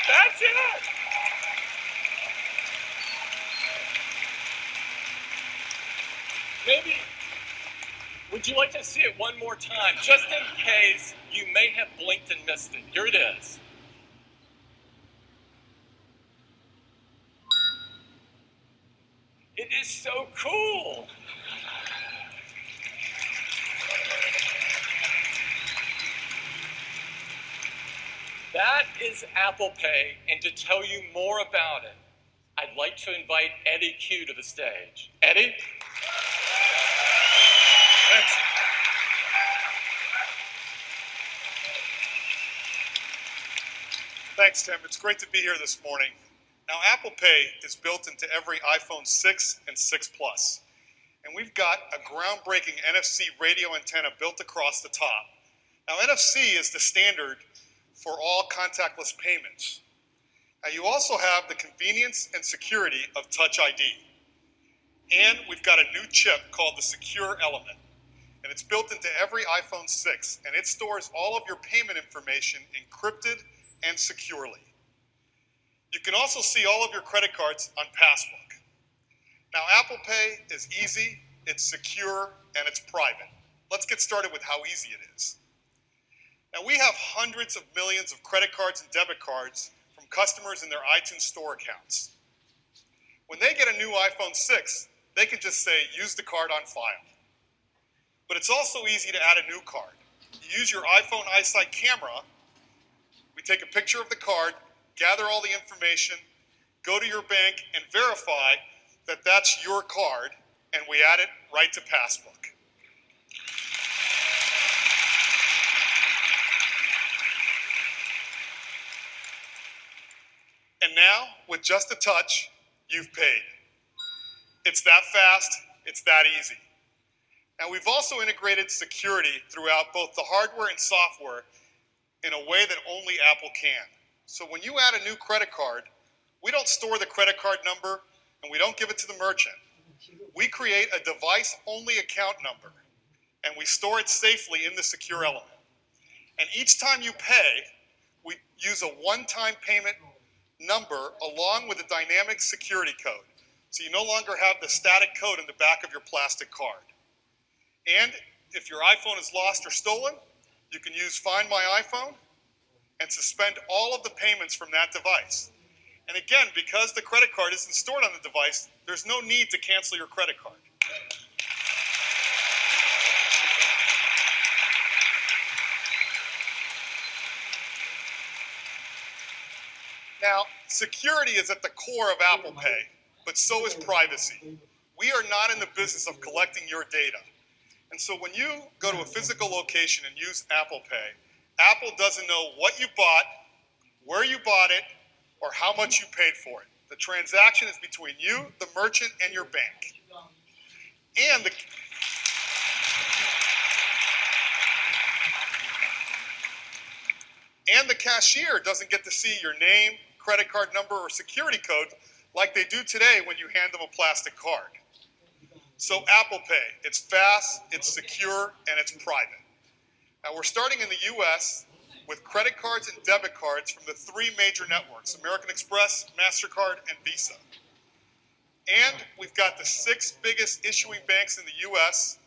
That's it. Maybe, would you like to see it one more time, just in case you may have blinked and missed it? Here it is. It is so cool. That is Apple Pay, and to tell you more about it, I'd like to invite Eddie Q to the stage. Eddie? Thanks. Thanks, Tim. It's great to be here this morning. Now, Apple Pay is built into every iPhone 6 and 6 Plus. And we've got a groundbreaking NFC radio antenna built across the top. Now, NFC is the standard for all contactless payments. Now, you also have the convenience and security of Touch ID. And we've got a new chip called the Secure Element. And it's built into every iPhone 6, and it stores all of your payment information encrypted and securely. You can also see all of your credit cards on Passbook. Now, Apple Pay is easy, it's secure, and it's private. Let's get started with how easy it is. Now, we have hundreds of millions of credit cards and debit cards from customers in their iTunes Store accounts. When they get a new iPhone 6, they can just say, use the card on file. But it's also easy to add a new card. You use your iPhone iSight camera, we take a picture of the card, gather all the information, go to your bank and verify that that's your card, and we add it right to Passbook. And now, with just a touch, you've paid. It's that fast, it's that easy. Now, we've also integrated security throughout both the hardware and software in a way that only Apple can. So when you add a new credit card, we don't store the credit card number and we don't give it to the merchant. We create a device-only account number and we store it safely in the secure element. And each time you pay, we use a one-time payment number along with a dynamic security code. So you no longer have the static code in the back of your plastic card. And if your iPhone is lost or stolen, you can use Find My iPhone and suspend all of the payments from that device. And again, because the credit card isn't stored on the device, there's no need to cancel your credit card. Now, security is at the core of Apple Pay, but so is privacy. We are not in the business of collecting your data. And so when you go to a physical location and use Apple Pay, Apple doesn't know what you bought, where you bought it, or how much you paid for it. The transaction is between you, the merchant, and your bank. And the cashier doesn't get to see your name, credit card number, or security code like they do today when you hand them a plastic card. So Apple Pay, it's fast, it's secure, and it's private. Now we're starting in the US with credit cards and debit cards from the three major networks, American Express, MasterCard, and Visa. And we've got the 6 biggest issuing banks in the US,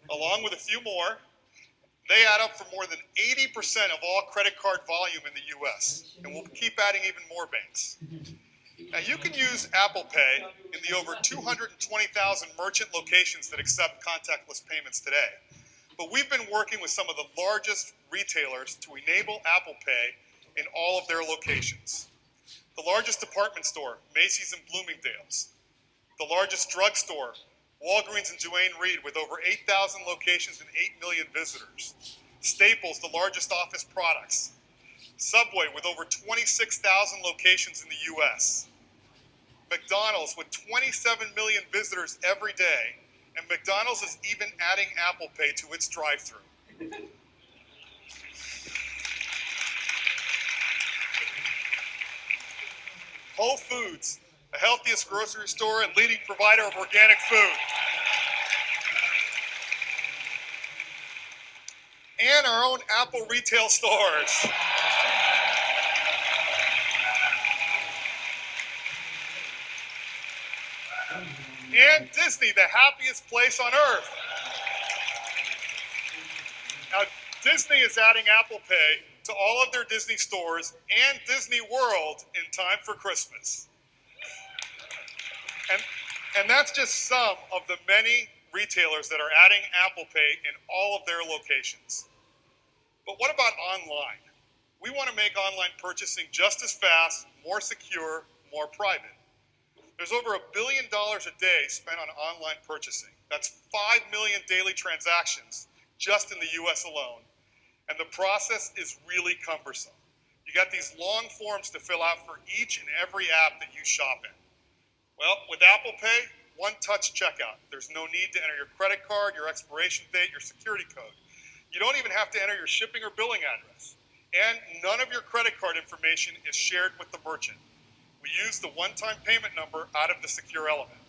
along with a few more. They add up for more than 80% of all credit card volume in the US, and we'll keep adding even more banks. Now you can use Apple Pay in the over 220,000 merchant locations that accept contactless payments today. But we've been working with some of the largest retailers to enable Apple Pay in all of their locations. The largest department store, Macy's and Bloomingdale's. The largest drugstore, Walgreens and Duane Reade, with over 8,000 locations and 8 million visitors. Staples, the largest office products. Subway, with over 26,000 locations in the US. McDonald's, with 27 million visitors every day. And McDonald's is even adding Apple Pay to its drive-thru. Whole Foods, the healthiest grocery store and leading provider of organic food. And our own Apple retail stores. And Disney, the happiest place on earth. Now, Disney is adding Apple Pay to all of their Disney stores and Disney World in time for Christmas. And that's just some of the many retailers that are adding Apple Pay in all of their locations. But what about online? We want to make online purchasing just as fast, more secure, more private. There's over $1 billion a day spent on online purchasing. That's 5 million daily transactions just in the US alone. And the process is really cumbersome. You got these long forms to fill out for each and every app that you shop in. Well, with Apple Pay, one-touch checkout. There's no need to enter your credit card, your expiration date, your security code. You don't even have to enter your shipping or billing address. And none of your credit card information is shared with the merchant. We use the one-time payment number out of the secure element.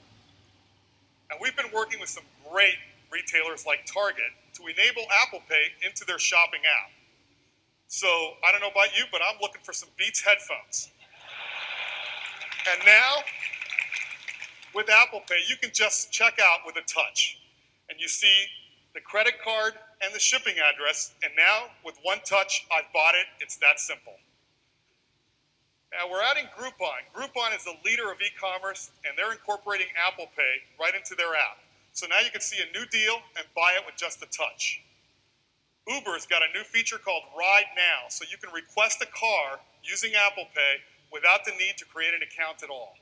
And we've been working with some great retailers like Target to enable Apple Pay into their shopping app. So I don't know about you, but I'm looking for some Beats headphones. And now, with Apple Pay, you can just check out with a touch. And you see the credit card and the shipping address. And now, with one touch, I've bought it. It's that simple. Now we're adding Groupon. Groupon is the leader of e-commerce, and they're incorporating Apple Pay right into their app. So now you can see a new deal and buy it with just a touch. Uber's got a new feature called Ride Now, so you can request a car using Apple Pay without the need to create an account at all.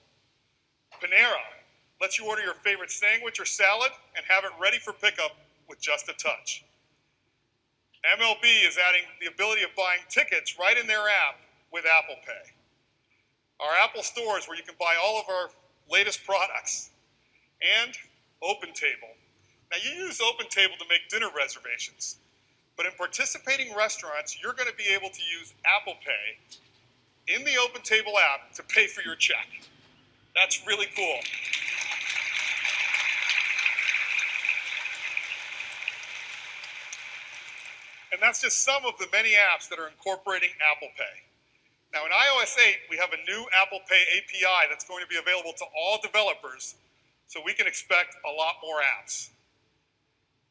Panera lets you order your favorite sandwich or salad and have it ready for pickup with just a touch. MLB is adding the ability of buying tickets right in their app with Apple Pay. Our Apple stores where you can buy all of our latest products. And OpenTable. Now you use OpenTable to make dinner reservations, but in participating restaurants, you're going to be able to use Apple Pay in the OpenTable app to pay for your check. That's really cool. And that's just some of the many apps that are incorporating Apple Pay. Now in iOS 8, we have a new Apple Pay API that's going to be available to all developers, so we can expect a lot more apps.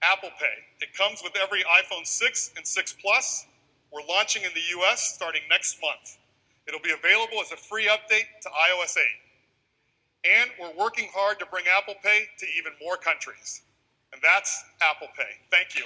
Apple Pay, it comes with every iPhone 6 and 6 Plus. We're launching in the US starting next month. It'll be available as a free update to iOS 8. And we're working hard to bring Apple Pay to even more countries. And that's Apple Pay. Thank you.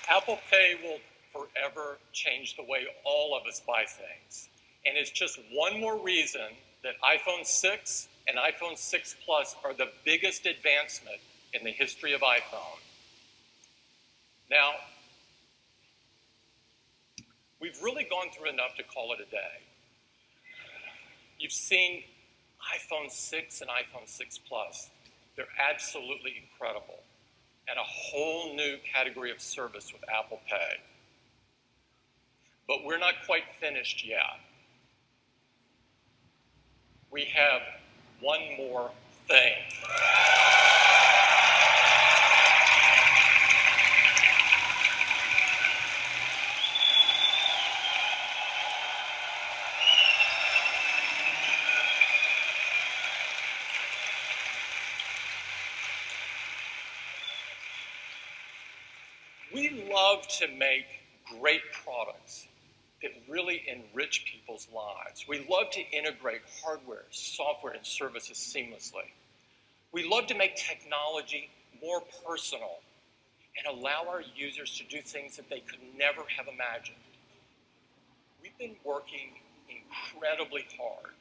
Apple Pay will forever change the way all of us buy things. And it's just one more reason that iPhone 6 and iPhone 6 Plus are the biggest advancement in the history of iPhone. Now, we've really gone through enough to call it a day. You've seen iPhone 6 and iPhone 6 Plus. They're absolutely incredible. And a whole new category of service with Apple Pay. But we're not quite finished yet. We have one more thing. We love to make great products that really enrich people's lives. We love to integrate hardware, software, and services seamlessly. We love to make technology more personal and allow our users to do things that they could never have imagined. We've been working incredibly hard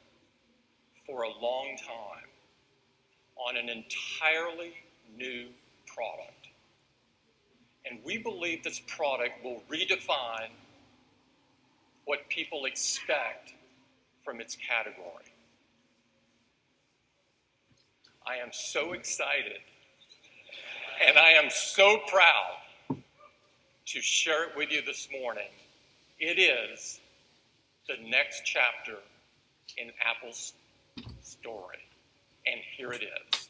for a long time on an entirely new product. And we believe this product will redefine what people expect from its category. I am so excited and I am so proud to share it with you this morning. It is the next chapter in Apple's story, and here it is.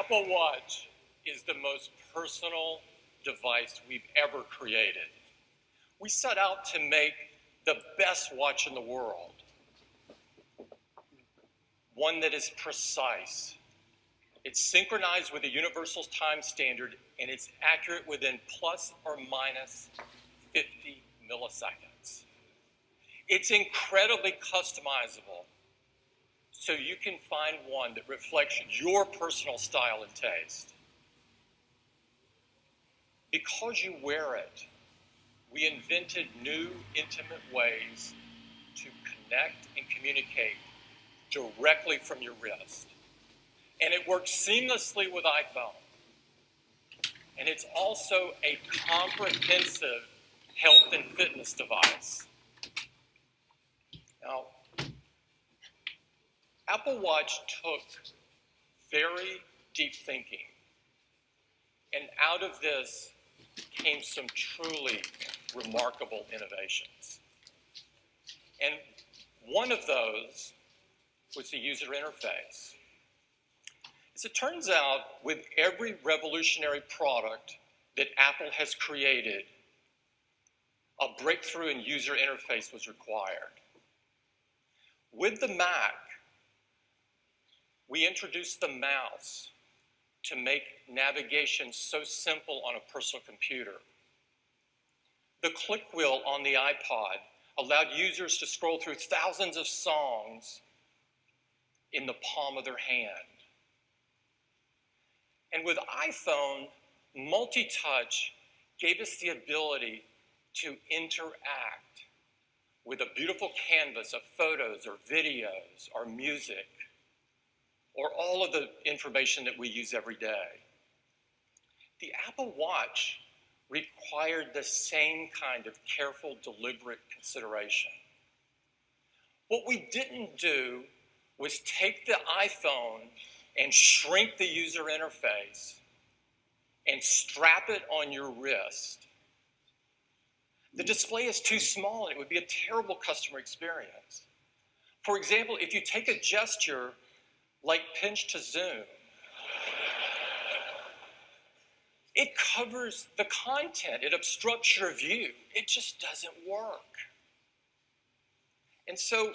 Apple Watch is the most personal device we've ever created. We set out to make the best watch in the world, one that is precise. It's synchronized with the universal time standard, and it's accurate within plus or minus 50 milliseconds. It's incredibly customizable, so you can find one that reflects your personal style and taste. Because you wear it, we invented new, intimate ways to connect and communicate directly from your wrist. And it works seamlessly with iPhone. And it's also a comprehensive health and fitness device. Now, Apple Watch took very deep thinking, and out of this came some truly remarkable innovations. And one of those was the user interface. As it turns out, with every revolutionary product that Apple has created, a breakthrough in user interface was required. With the Mac, we introduced the mouse to make navigation so simple on a personal computer. The click wheel on the iPod allowed users to scroll through thousands of songs in the palm of their hand. And with iPhone, multi-touch gave us the ability to interact with a beautiful canvas of photos or videos or music or all of the information that we use every day. The Apple Watch required the same kind of careful, deliberate consideration. What we didn't do was take the iPhone and shrink the user interface and strap it on your wrist. The display is too small and it would be a terrible customer experience. For example, if you take a gesture like pinch to zoom, it covers the content, it obstructs your view. It just doesn't work. And so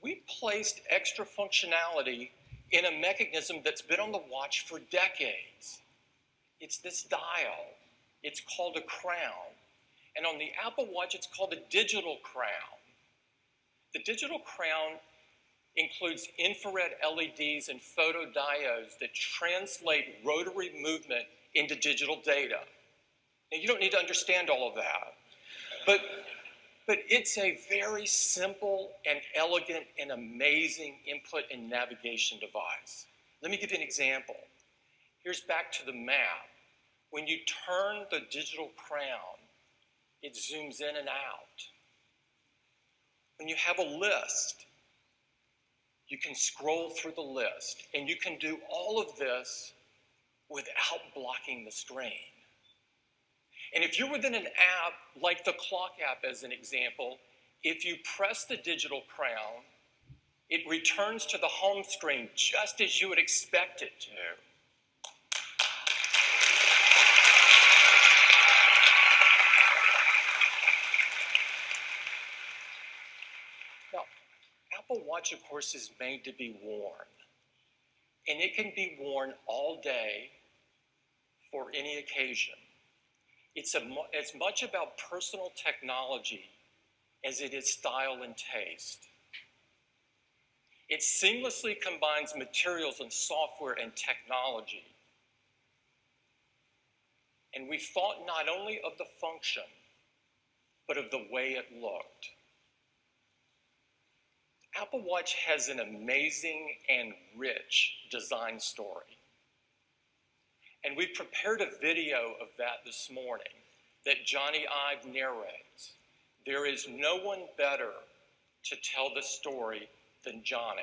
we placed extra functionality in a mechanism that's been on the watch for decades. It's this dial. It's called a crown. And on the Apple Watch, it's called a digital crown. The digital crown includes infrared LEDs and photodiodes that translate rotary movement into digital data. Now, you don't need to understand all of that, but it's a very simple and elegant and amazing input and navigation device. Let me give you an example. Here's back to the map. When you turn the digital crown, it zooms in and out. When you have a list, You can scroll through the list, and you can do all of this without blocking the screen. And if you're within an app, like the clock app as an example, if you press the digital crown, it returns to the home screen just as you would expect it to. Now, Apple Watch, of course, is made to be worn. And it can be worn all day for any occasion. It's as much about personal technology as it is style and taste. It seamlessly combines materials and software and technology. And we thought not only of the function, but of the way it looked. Apple Watch has an amazing and rich design story. And we prepared a video of that this morning that Johnny Ive narrates. There is no one better to tell the story than Johnny,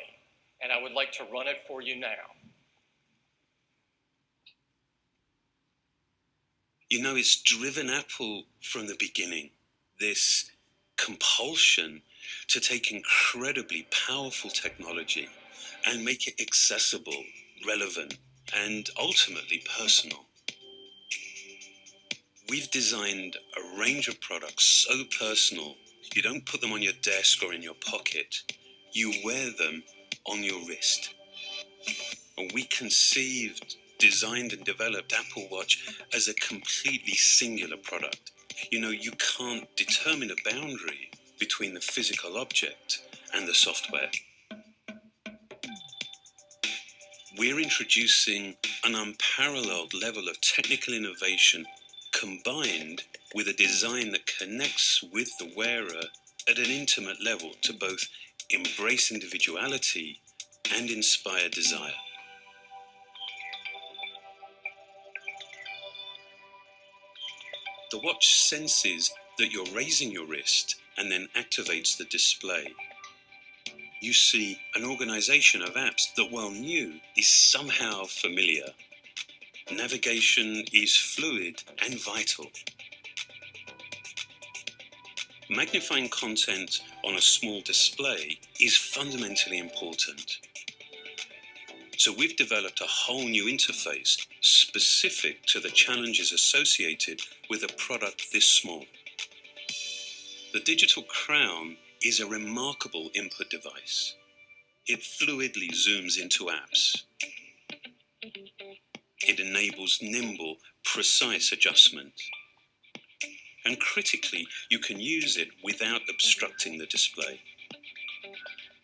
and I would like to run it for you now. You know, it's driven Apple from the beginning, this compulsion to take incredibly powerful technology and make it accessible, relevant, and ultimately personal. We've designed a range of products so personal, you don't put them on your desk or in your pocket. You wear them on your wrist. And we conceived, designed, and developed Apple Watch as a completely singular product. You know, you can't determine a boundary between the physical object and the software. We're introducing an unparalleled level of technical innovation combined with a design that connects with the wearer at an intimate level to both embrace individuality and inspire desire. The watch senses that you're raising your wrist and then activates the display. You see an organization of apps that, while new, is somehow familiar. Navigation is fluid and vital. Magnifying content on a small display is fundamentally important. So we've developed a whole new interface specific to the challenges associated with a product this small. The digital crown is a remarkable input device. It fluidly zooms into apps. It enables nimble, precise adjustment. And critically, you can use it without obstructing the display.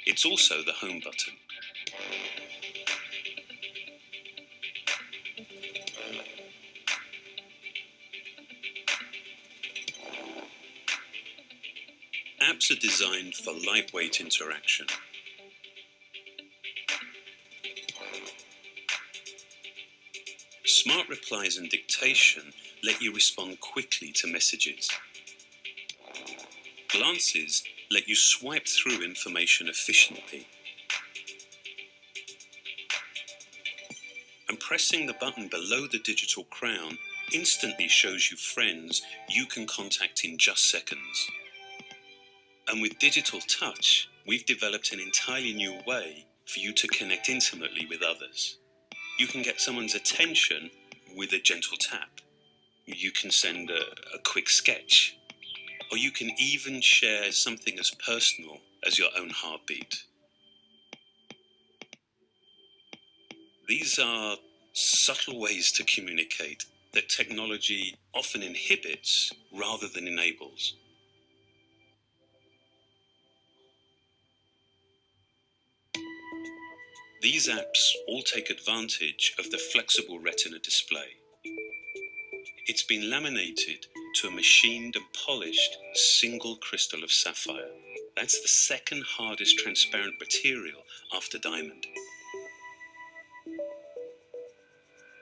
It's also the home button. Apps are designed for lightweight interaction. Smart replies and dictation let you respond quickly to messages. Glances let you swipe through information efficiently. And pressing the button below the digital crown instantly shows you friends you can contact in just seconds. And with digital touch, we've developed an entirely new way for you to connect intimately with others. You can get someone's attention with a gentle tap. You can send a quick sketch. Or you can even share something as personal as your own heartbeat. These are subtle ways to communicate that technology often inhibits rather than enables. These apps all take advantage of the flexible Retina display. It's been laminated to a machined and polished single crystal of sapphire. That's the second hardest transparent material after diamond.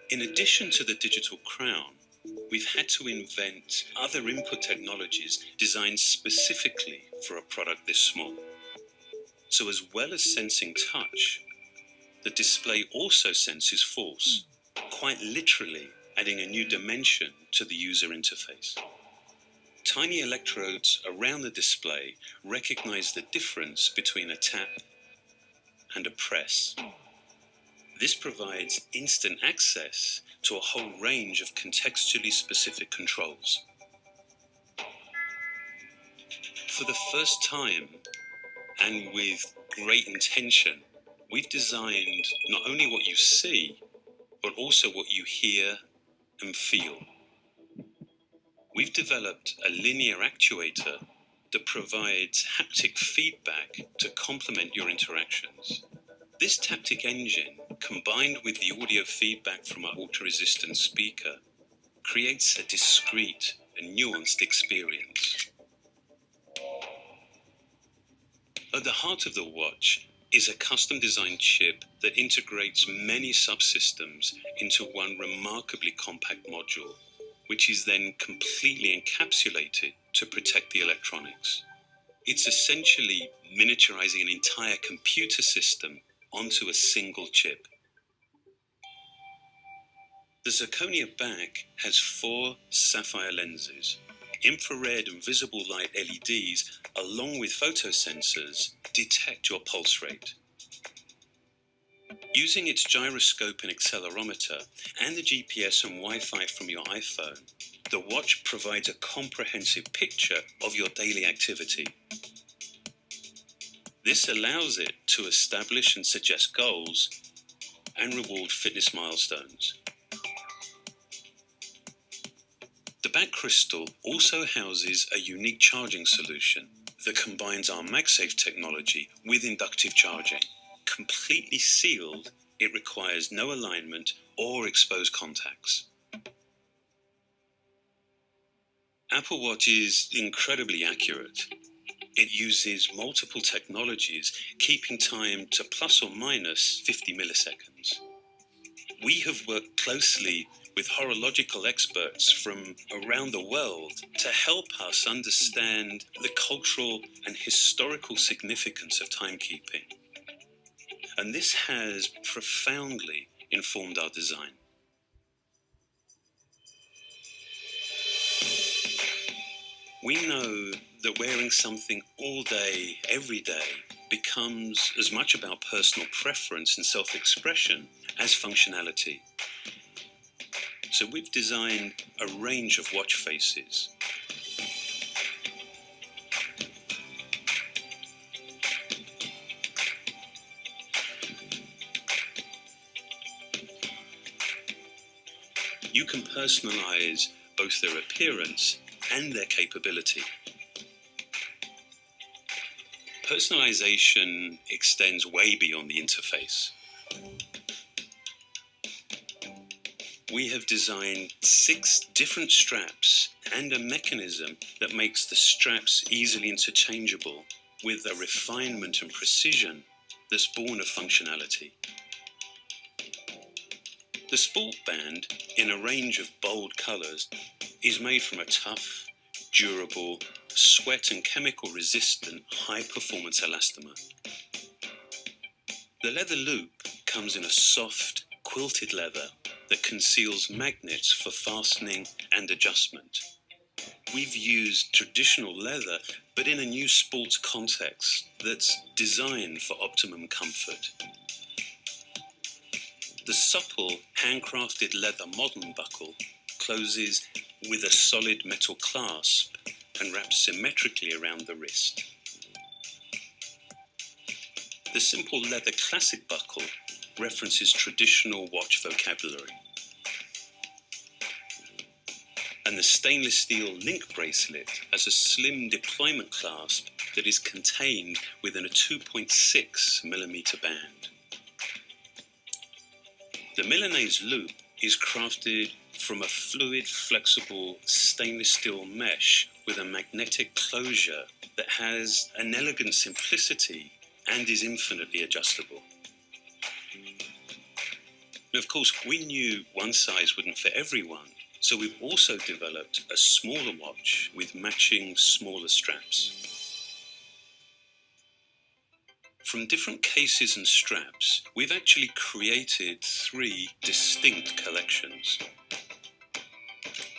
In addition to the digital crown, we've had to invent other input technologies designed specifically for a product this small. So as well as sensing touch, the display also senses force, quite literally adding a new dimension to the user interface. Tiny electrodes around the display recognize the difference between a tap and a press. This provides instant access to a whole range of contextually specific controls. For the first time, and with great intention, we've designed not only what you see, but also what you hear and feel. We've developed a linear actuator that provides haptic feedback to complement your interactions. This taptic engine, combined with the audio feedback from our ultra-resistant speaker, creates a discrete and nuanced experience. At the heart of the watch is a custom-designed chip that integrates many subsystems into one remarkably compact module, which is then completely encapsulated to protect the electronics. It's essentially miniaturizing an entire computer system onto a single chip. The zirconia back has 4 sapphire lenses. Infrared and visible light LEDs, along with photosensors, detect your pulse rate. Using its gyroscope and accelerometer, and the GPS and Wi-Fi from your iPhone, the watch provides a comprehensive picture of your daily activity. This allows it to establish and suggest goals and reward fitness milestones. The back crystal also houses a unique charging solution that combines our MagSafe technology with inductive charging. Completely sealed, it requires no alignment or exposed contacts. Apple Watch is incredibly accurate. It uses multiple technologies, keeping time to plus or minus 50 milliseconds. We have worked closely with horological experts from around the world to help us understand the cultural and historical significance of timekeeping. And this has profoundly informed our design. We know that wearing something all day, every day, becomes as much about personal preference and self-expression as functionality. So we've designed a range of watch faces. You can personalize both their appearance and their capability. Personalization extends way beyond the interface. We have designed 6 different straps and a mechanism that makes the straps easily interchangeable with a refinement and precision that's born of functionality. The Sport Band, in a range of bold colors, is made from a tough, durable, sweat and chemical resistant high-performance elastomer. The leather loop comes in a soft, quilted leather that conceals magnets for fastening and adjustment. We've used traditional leather, but in a new sports context that's designed for optimum comfort. The supple, handcrafted leather modern buckle closes with a solid metal clasp and wraps symmetrically around the wrist. The simple leather classic buckle references traditional watch vocabulary. And the stainless steel link bracelet has a slim deployment clasp that is contained within a 2.6mm band. The Milanese loop is crafted from a fluid, flexible stainless steel mesh with a magnetic closure that has an elegant simplicity and is infinitely adjustable. And of course, we knew one size wouldn't fit everyone, so we've also developed a smaller watch with matching smaller straps. From different cases and straps, we've actually created 3 distinct collections.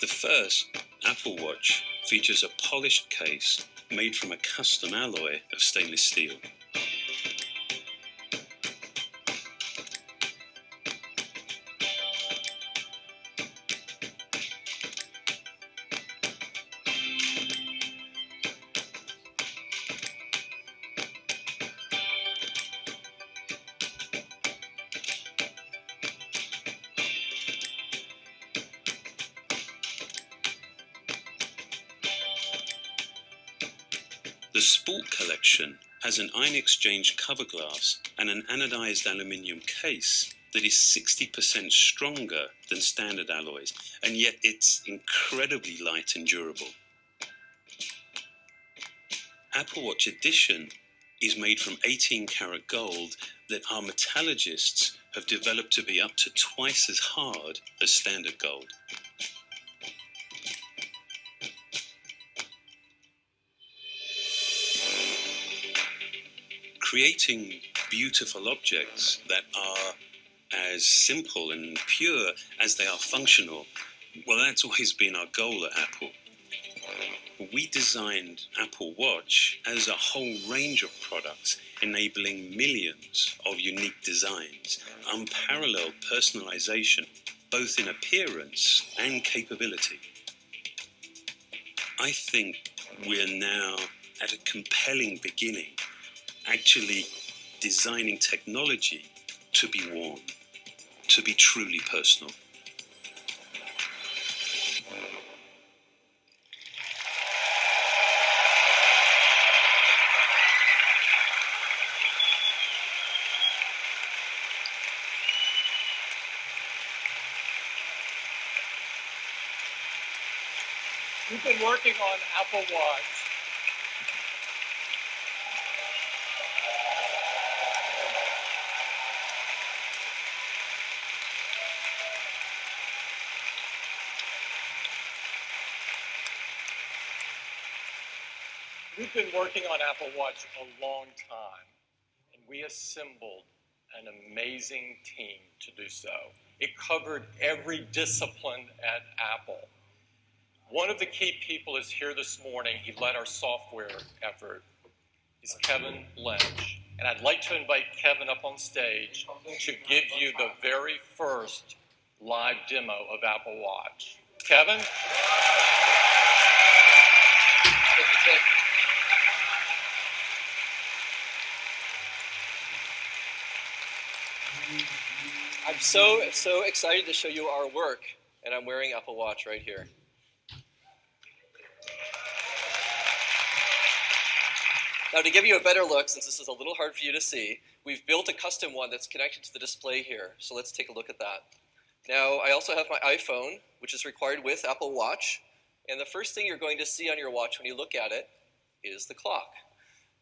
The first, Apple Watch, features a polished case made from a custom alloy of stainless steel. The Sport collection has an ion exchange cover glass and an anodized aluminium case that is 60% stronger than standard alloys, and yet it's incredibly light and durable. Apple Watch Edition is made from 18-karat gold that our metallurgists have developed to be up to twice as hard as standard gold. Creating beautiful objects that are as simple and pure as they are functional, well, that's always been our goal at Apple. We designed Apple Watch as a whole range of products, enabling millions of unique designs, unparalleled personalization, both in appearance and capability. I think we're now at a compelling beginning, actually designing technology to be worn, to be truly personal. We've been working on Apple Watch. We've been working on Apple Watch a long time, and we assembled an amazing team to do so. It covered every discipline at Apple. One of the key people is here this morning. He led our software effort. He's Kevin Lynch. And I'd like to invite Kevin up on stage to give you the very first live demo of Apple Watch. Kevin? I'm so excited to show you our work, and I'm wearing Apple Watch right here. Now, to give you a better look, since this is a little hard for you to see, we've built a custom one that's connected to the display here. So let's take a look at that. Now, I also have my iPhone, which is required with Apple Watch. And the first thing you're going to see on your watch when you look at it is the clock.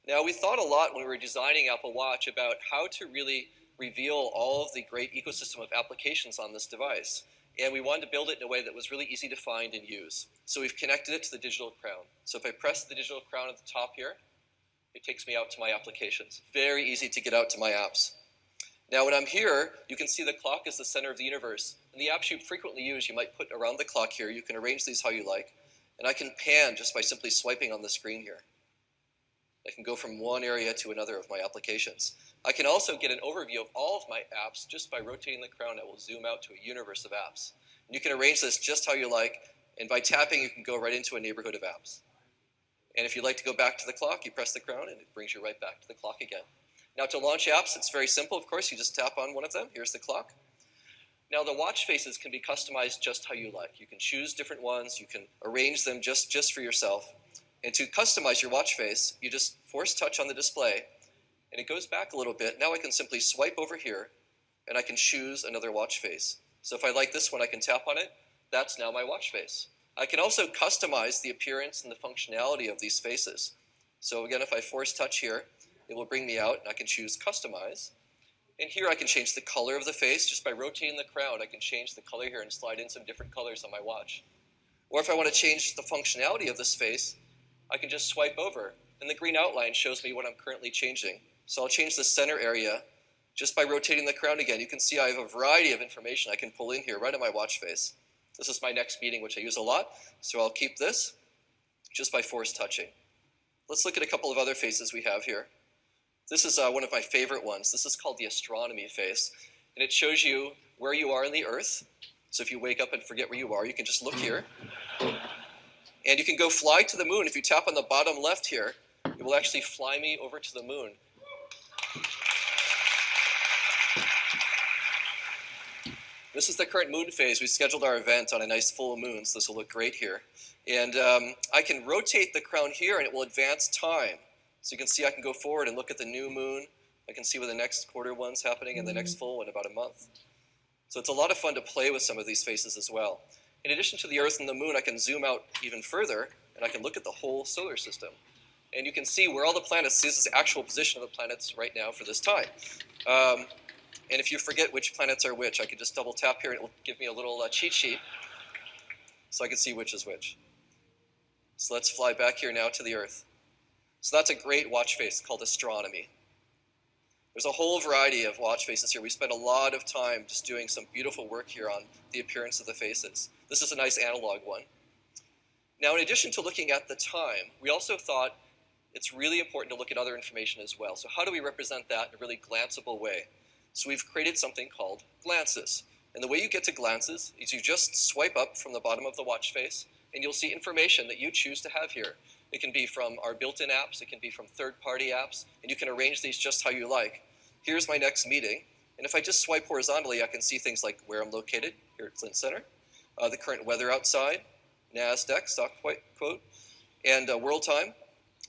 Now, we thought a lot when we were designing Apple Watch about how to really reveal all of the great ecosystem of applications on this device. And we wanted to build it in a way that was really easy to find and use. So we've connected it to the digital crown. So if I press the digital crown at the top here, it takes me out to my applications. Very easy to get out to my apps. Now when I'm here, you can see the clock is the center of the universe. And the apps you frequently use, you might put around the clock here. You can arrange these how you like. And I can pan just by simply swiping on the screen here. I can go from one area to another of my applications. I can also get an overview of all of my apps just by rotating the crown. It will zoom out to a universe of apps. And you can arrange this just how you like. And by tapping, you can go right into a neighborhood of apps. And if you'd like to go back to the clock, you press the crown and it brings you right back to the clock again. Now to launch apps, it's very simple, of course. You just tap on one of them. Here's the clock. Now the watch faces can be customized just how you like. You can choose different ones. You can arrange them just for yourself. And to customize your watch face, you just force touch on the display and it goes back a little bit. Now I can simply swipe over here and I can choose another watch face. So if I like this one, I can tap on it. That's now my watch face. I can also customize the appearance and the functionality of these faces. So again, if I force touch here, it will bring me out and I can choose customize. And here I can change the color of the face. Just by rotating the crown, I can change the color here and slide in some different colors on my watch. Or if I want to change the functionality of this face, I can just swipe over and the green outline shows me what I'm currently changing. So I'll change the center area just by rotating the crown again. You can see I have a variety of information I can pull in here right on my watch face. This is my next meeting, which I use a lot, so I'll keep this just by force touching. Let's look at a couple of other faces we have here. This is one of my favorite ones. This is called the astronomy face, and it shows you where you are in the Earth. So if you wake up and forget where you are, you can just look here. And you can go fly to the moon. If you tap on the bottom left here, it will actually fly me over to the moon. This is the current moon phase. We scheduled our event on a nice full moon, so this will look great here. And I can rotate the crown here, and it will advance time. So you can see I can go forward and look at the new moon. I can see where the next quarter one's happening and the next full in about a month. So it's a lot of fun to play with some of these faces as well. In addition to the Earth and the moon, I can zoom out even further, and I can look at the whole solar system. And you can see where all the planets, this is the actual position of the planets right now for this time. And if you forget which planets are which, I can just double tap here and it will give me a little cheat sheet so I can see which is which. So let's fly back here now to the Earth. So that's a great watch face called astronomy. There's a whole variety of watch faces here. We spent a lot of time just doing some beautiful work here on the appearance of the faces. This is a nice analog one. Now, in addition to looking at the time, we also thought it's really important to look at other information as well. So how do we represent that in a really glanceable way? So we've created something called glances. And the way you get to glances is you just swipe up from the bottom of the watch face, and you'll see information that you choose to have here. It can be from our built-in apps, it can be from third-party apps, and you can arrange these just how you like. Here's my next meeting, and if I just swipe horizontally, I can see things like where I'm located, here at Flint Center, the current weather outside, NASDAQ, stock quote, and world time,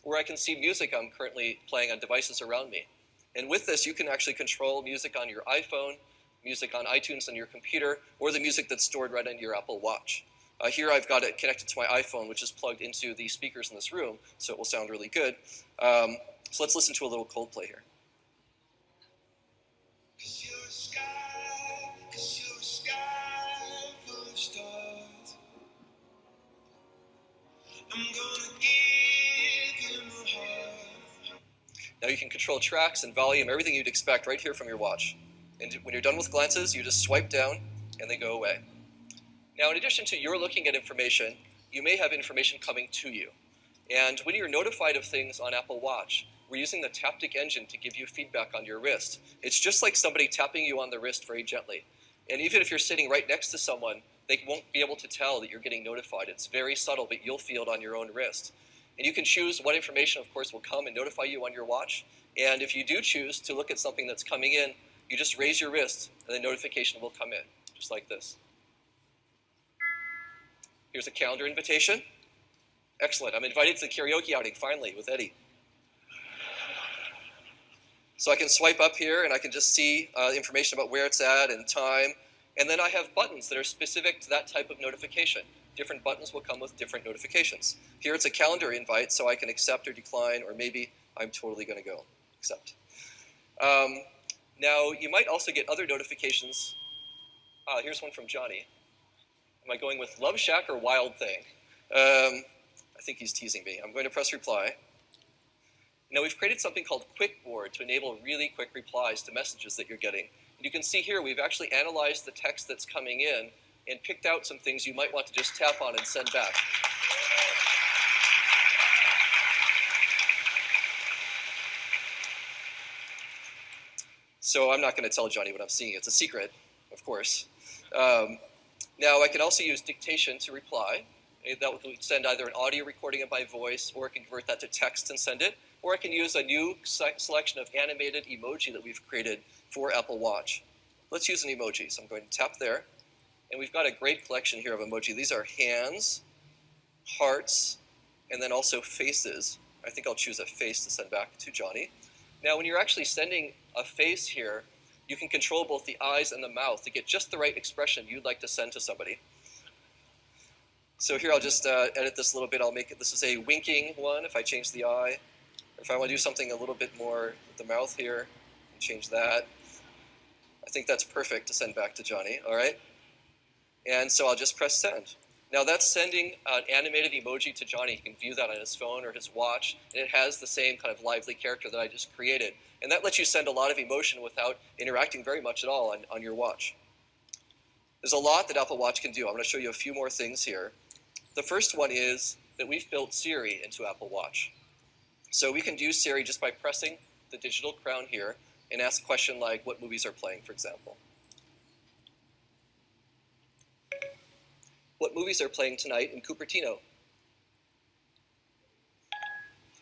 or I can see music I'm currently playing on devices around me. And with this, you can actually control music on your iPhone, music on iTunes on your computer, or the music that's stored right on your Apple Watch. Here I've got it connected to my iPhone, which is plugged into the speakers in this room, so it will sound really good. So let's listen to a little Coldplay here. Now you can control tracks and volume, everything you'd expect right here from your watch. And when you're done with glances, you just swipe down and they go away. Now, in addition to your looking at information, you may have information coming to you. And when you're notified of things on Apple Watch, we're using the Taptic engine to give you feedback on your wrist. It's just like somebody tapping you on the wrist very gently. And even if you're sitting right next to someone, they won't be able to tell that you're getting notified. It's very subtle, but you'll feel it on your own wrist. And you can choose what information, of course, will come and notify you on your watch. And if you do choose to look at something that's coming in, you just raise your wrist, and the notification will come in, just like this. Here's a calendar invitation. Excellent. I'm invited to the karaoke outing, finally, with Eddie. So I can swipe up here, and I can just see information about where it's at and time. And then I have buttons that are specific to that type of notification. Different buttons will come with different notifications. Here it's a calendar invite, so I can accept or decline, or maybe I'm totally going to go accept. Now, you might also get other notifications. Here's one from Johnny. Am I going with Love Shack or Wild Thing? I think he's teasing me. I'm going to press reply. Now, we've created something called QuickBoard to enable really quick replies to messages that you're getting. And you can see here we've actually analyzed the text that's coming in and picked out some things you might want to just tap on and send back. So I'm not going to tell Johnny what I'm seeing. It's a secret, of course. Now I can also use dictation to reply. That will send either an audio recording of my voice, or I can convert that to text and send it, or I can use a new selection of animated emoji that we've created for Apple Watch. Let's use an emoji. So I'm going to tap there. And we've got a great collection here of emoji. These are hands, hearts, and then also faces. I think I'll choose a face to send back to Johnny. Now, when you're actually sending a face here, you can control both the eyes and the mouth to get just the right expression you'd like to send to somebody. So here I'll just edit this a little bit. I'll make it, this is a winking one if I change the eye. If I want to do something a little bit more with the mouth here, change that. I think that's perfect to send back to Johnny, all right? And so I'll just press send. Now that's sending an animated emoji to Johnny. He can view that on his phone or his watch, and it has the same kind of lively character that I just created. And that lets you send a lot of emotion without interacting very much at all on your watch. There's a lot that Apple Watch can do. I'm going to show you a few more things here. The first one is that we've built Siri into Apple Watch. So we can do Siri just by pressing the digital crown here and ask a question like what movies are playing, for example. What movies are playing tonight in Cupertino?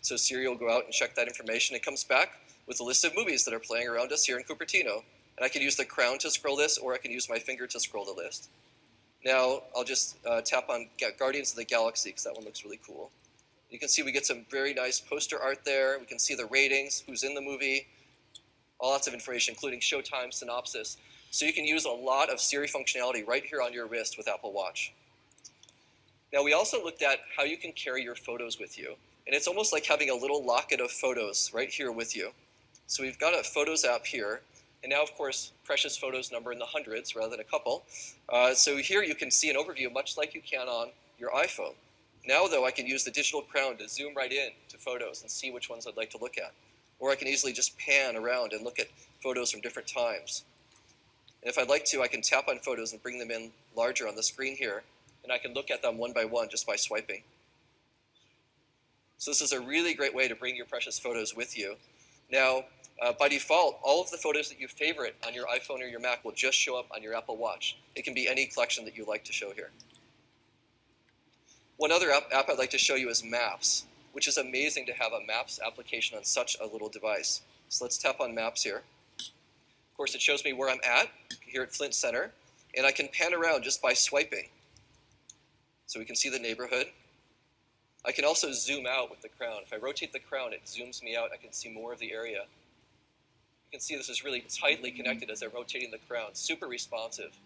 So Siri will go out and check that information. It comes back with a list of movies that are playing around us here in Cupertino. And I can use the crown to scroll this, or I can use my finger to scroll the list. Now, I'll just tap on Guardians of the Galaxy, because that one looks really cool. You can see we get some very nice poster art there. We can see the ratings, who's in the movie, lots of information, including showtime, synopsis. So you can use a lot of Siri functionality right here on your wrist with Apple Watch. Now, we also looked at how you can carry your photos with you. And it's almost like having a little locket of photos right here with you. So we've got a Photos app here. And now, of course, precious photos number in the hundreds rather than a couple. So here you can see an overview much like you can on your iPhone. Now, though, I can use the digital crown to zoom right in to photos and see which ones I'd like to look at. Or I can easily just pan around and look at photos from different times. And if I'd like to, I can tap on photos and bring them in larger on the screen here. And I can look at them one by one just by swiping. So this is a really great way to bring your precious photos with you. Now, by default, all of the photos that you favorite on your iPhone or your Mac will just show up on your Apple Watch. It can be any collection that you like to show here. One other app I'd like to show you is Maps, which is amazing to have a Maps application on such a little device. So let's tap on Maps here. Of course, it shows me where I'm at, here at Flint Center, and I can pan around just by swiping. So we can see the neighborhood. I can also zoom out with the crown. If I rotate the crown, it zooms me out. I can see more of the area. You can see this is really tightly connected as I'm rotating the crown. Super responsive.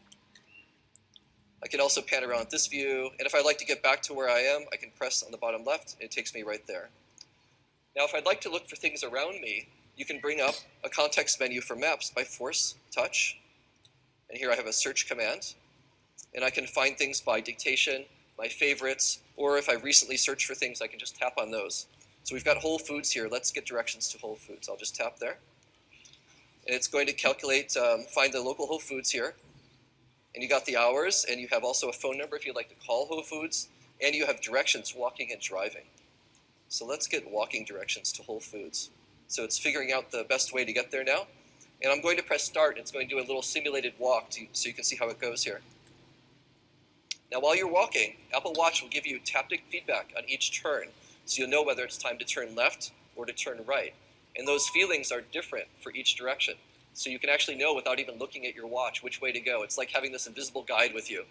I can also pan around this view. And if I'd like to get back to where I am, I can press on the bottom left. And it takes me right there. Now, if I'd like to look for things around me, you can bring up a context menu for Maps by force touch. And here I have a search command. And I can find things by dictation, my favorites, or if I recently searched for things, I can just tap on those. So we've got Whole Foods here. Let's get directions to Whole Foods. I'll just tap there. And it's going to calculate, find the local Whole Foods here. And you got the hours, and you have also a phone number if you'd like to call Whole Foods, and you have directions, walking and driving. So let's get walking directions to Whole Foods. So it's figuring out the best way to get there now. And I'm going to press start, and it's going to do a little simulated walk so you can see how it goes here. Now, while you're walking, Apple Watch will give you taptic feedback on each turn, so you'll know whether it's time to turn left or to turn right. And those feelings are different for each direction. So you can actually know without even looking at your watch which way to go. It's like having this invisible guide with you.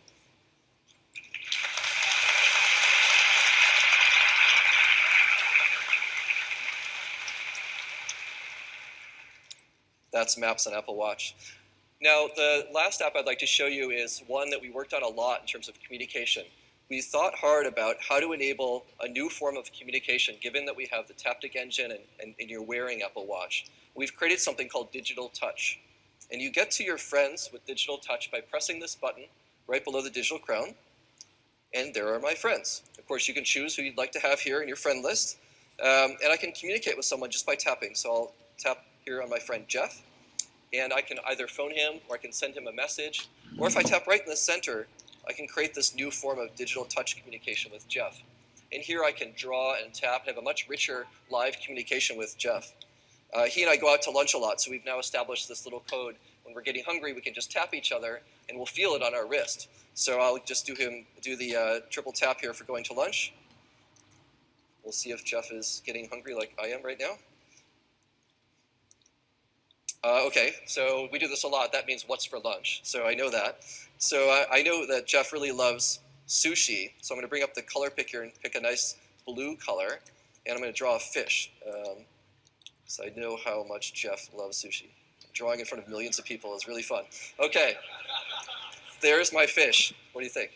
That's Maps on Apple Watch. Now, the last app I'd like to show you is one that we worked on a lot in terms of communication. We thought hard about how to enable a new form of communication, given that we have the Taptic engine and you're wearing Apple Watch. We've created something called Digital Touch. And you get to your friends with Digital Touch by pressing this button right below the digital crown. And there are my friends. Of course, you can choose who you'd like to have here in your friend list. And I can communicate with someone just by tapping. So I'll tap here on my friend Jeff. And I can either phone him or I can send him a message. Or if I tap right in the center, I can create this new form of digital touch communication with Jeff. And here I can draw and tap and have a much richer live communication with Jeff. He and I go out to lunch a lot, so we've now established this little code. When we're getting hungry, we can just tap each other, and we'll feel it on our wrist. So I'll just do the triple tap here for going to lunch. We'll see if Jeff is getting hungry like I am right now. Okay, so we do this a lot. That means what's for lunch. So I know that. So I know that Jeff really loves sushi. So I'm going to bring up the color picker and pick a nice blue color. And I'm going to draw a fish. So I know how much Jeff loves sushi. Drawing in front of millions of people is really fun. Okay, there's my fish. What do you think?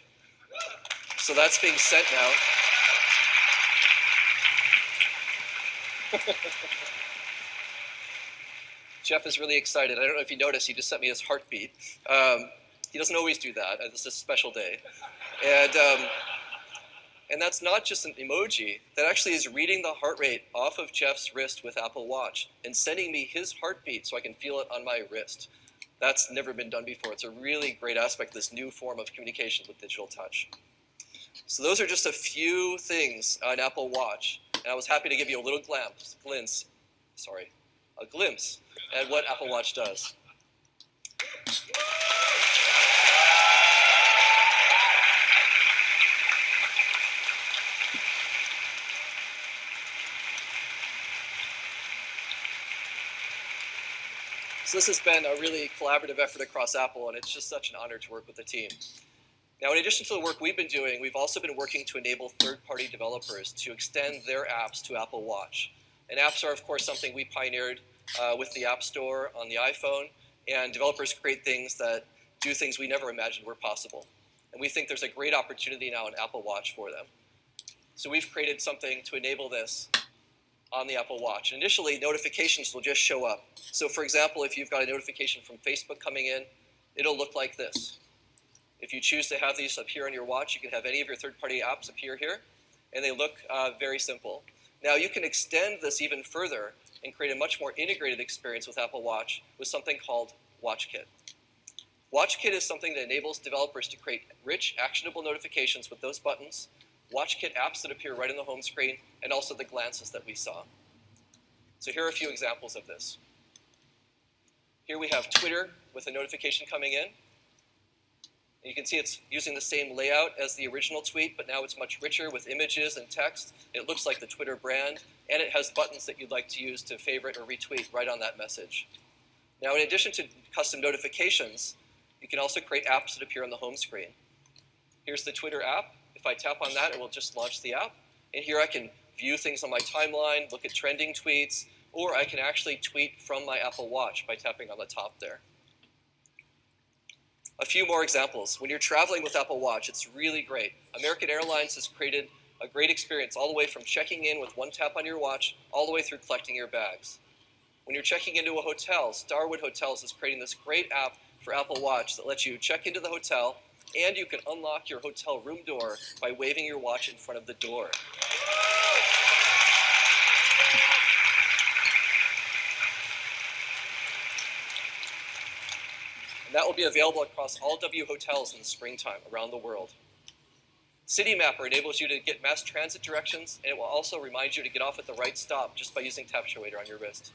So that's being sent now. Jeff is really excited. I don't know if you noticed, he just sent me his heartbeat. He doesn't always do that. This is a special day. And And that's not just an emoji, that actually is reading the heart rate off of Jeff's wrist with Apple Watch and sending me his heartbeat so I can feel it on my wrist. That's never been done before. It's a really great aspect of this new form of communication with digital touch. So those are just a few things on Apple Watch. And I was happy to give you a little glimpse at what Apple Watch does. So this has been a really collaborative effort across Apple, and it's just such an honor to work with the team. Now, in addition to the work we've been doing, we've also been working to enable third-party developers to extend their apps to Apple Watch. And apps are, of course, something we pioneered with the App Store on the iPhone, and developers create things that do things we never imagined were possible. And we think there's a great opportunity now in Apple Watch for them. So we've created something to enable this on the Apple Watch. And initially, notifications will just show up. So for example, if you've got a notification from Facebook coming in, it'll look like this. If you choose to have these appear on your watch, you can have any of your third-party apps appear here, and they look very simple. Now, you can extend this even further and create a much more integrated experience with Apple Watch with something called WatchKit. WatchKit is something that enables developers to create rich, actionable notifications with those buttons, WatchKit apps that appear right on the home screen, and also the glances that we saw. So here are a few examples of this. Here we have Twitter with a notification coming in. And you can see it's using the same layout as the original tweet, but now it's much richer with images and text. It looks like the Twitter brand, and it has buttons that you'd like to use to favorite or retweet right on that message. Now, in addition to custom notifications, you can also create apps that appear on the home screen. Here's the Twitter app. If I tap on that, it will just launch the app. And here I can view things on my timeline, look at trending tweets, or I can actually tweet from my Apple Watch by tapping on the top there. A few more examples. When you're traveling with Apple Watch, it's really great. American Airlines has created a great experience all the way from checking in with one tap on your watch, all the way through collecting your bags. When you're checking into a hotel, Starwood Hotels is creating this great app for Apple Watch that lets you check into the hotel, and you can unlock your hotel room door by waving your watch in front of the door. And that will be available across all W hotels in the springtime around the world. City Mapper enables you to get mass transit directions, and it will also remind you to get off at the right stop just by using Tap Show Waiter on your wrist.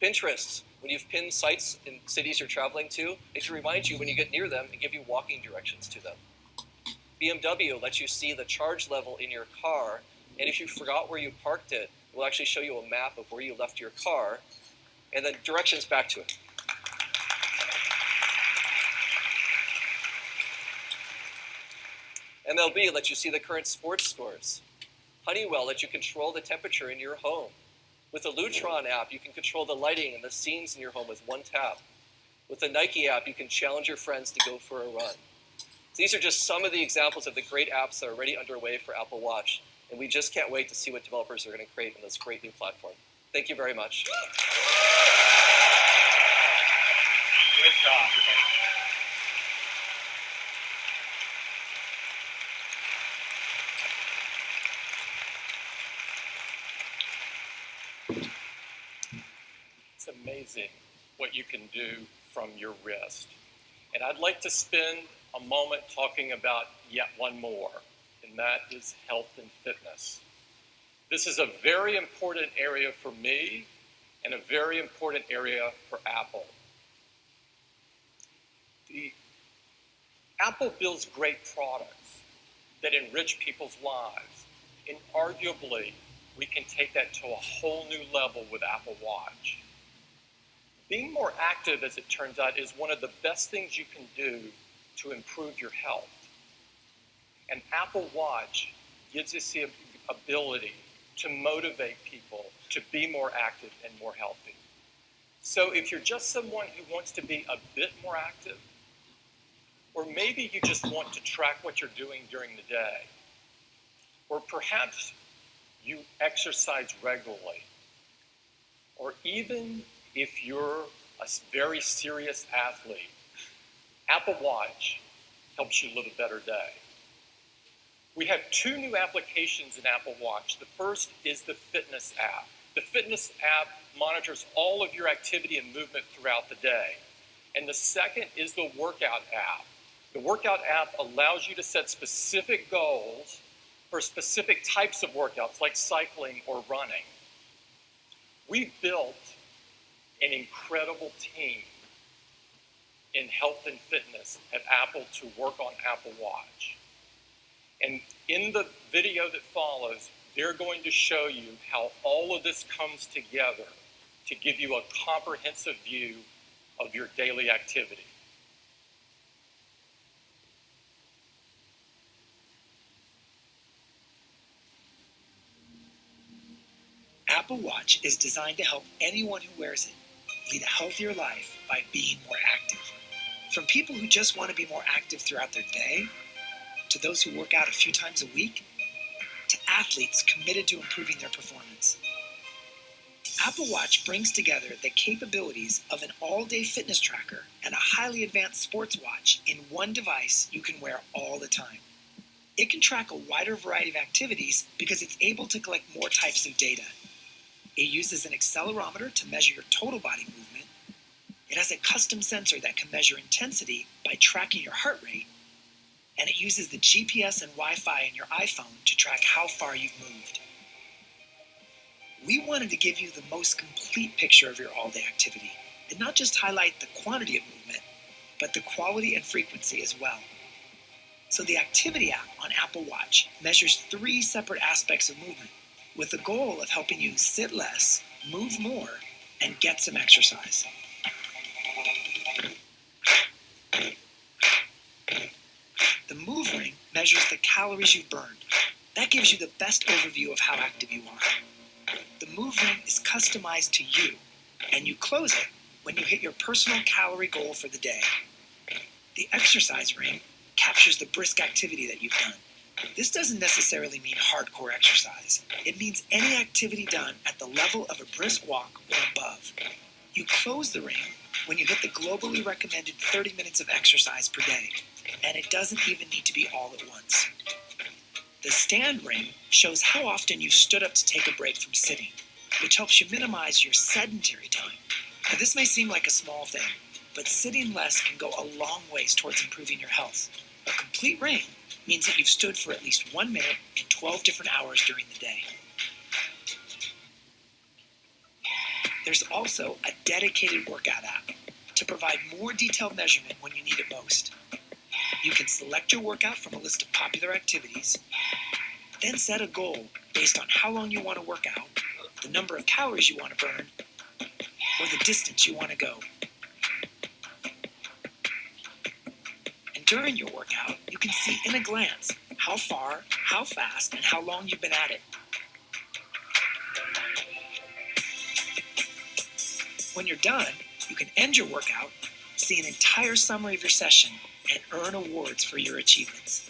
Pinterest, when you've pinned sites in cities you're traveling to, it can remind you when you get near them and give you walking directions to them. BMW lets you see the charge level in your car, and if you forgot where you parked it, it will actually show you a map of where you left your car, and then directions back to it. MLB lets you see the current sports scores. Honeywell lets you control the temperature in your home. With the Lutron app, you can control the lighting and the scenes in your home with one tap. With the Nike app, you can challenge your friends to go for a run. These are just some of the examples of the great apps that are already underway for Apple Watch, and we just can't wait to see what developers are going to create in this great new platform. Thank you very much. Great job. It's amazing what you can do from your wrist. And I'd like to spend a moment talking about yet one more, and that is health and fitness. This is a very important area for me and a very important area for Apple. Apple builds great products that enrich people's lives, and arguably we can take that to a whole new level with Apple Watch. Being more active, as it turns out, is one of the best things you can do to improve your health. And Apple Watch gives us the ability to motivate people to be more active and more healthy. So if you're just someone who wants to be a bit more active, or maybe you just want to track what you're doing during the day, or perhaps you exercise regularly, or even if you're a very serious athlete, Apple Watch helps you live a better day. We have two new applications in Apple Watch. The first is the Fitness app. The Fitness app monitors all of your activity and movement throughout the day. And the second is the Workout app. The Workout app allows you to set specific goals for specific types of workouts like cycling or running. We've built an incredible team in health and fitness at Apple to work on Apple Watch. And in the video that follows, they're going to show you how all of this comes together to give you a comprehensive view of your daily activity. Apple Watch is designed to help anyone who wears it lead a healthier life by being more active. From people who just want to be more active throughout their day, to those who work out a few times a week, to athletes committed to improving their performance. Apple Watch brings together the capabilities of an all-day fitness tracker and a highly advanced sports watch in one device you can wear all the time. It can track a wider variety of activities because it's able to collect more types of data. It uses an accelerometer to measure your total body movement. It has a custom sensor that can measure intensity by tracking your heart rate. And it uses the GPS and Wi-Fi in your iPhone to track how far you've moved. We wanted to give you the most complete picture of your all-day activity and not just highlight the quantity of movement, but the quality and frequency as well. So the Activity app on Apple Watch measures 3 separate aspects of movement with the goal of helping you sit less, move more, and get some exercise. The Move Ring measures the calories you've burned. That gives you the best overview of how active you are. The Move Ring is customized to you, and you close it when you hit your personal calorie goal for the day. The Exercise Ring captures the brisk activity that you've done. This doesn't necessarily mean hardcore exercise. It means any activity done at the level of a brisk walk or above. You close the ring when you hit the globally recommended 30 minutes of exercise per day, and it doesn't even need to be all at once. The Stand Ring shows how often you've stood up to take a break from sitting, which helps you minimize your sedentary time. Now, this may seem like a small thing, but sitting less can go a long ways towards improving your health. A complete ring means that you've stood for at least 1 minute in 12 different hours during the day. There's also a dedicated workout app to provide more detailed measurement when you need it most. You can select your workout from a list of popular activities, then set a goal based on how long you want to work out, the number of calories you want to burn, or the distance you want to go. And during your workout, you can see in a glance how far, how fast, and how long you've been at it. When you're done, you can end your workout, see an entire summary of your session, and earn awards for your achievements.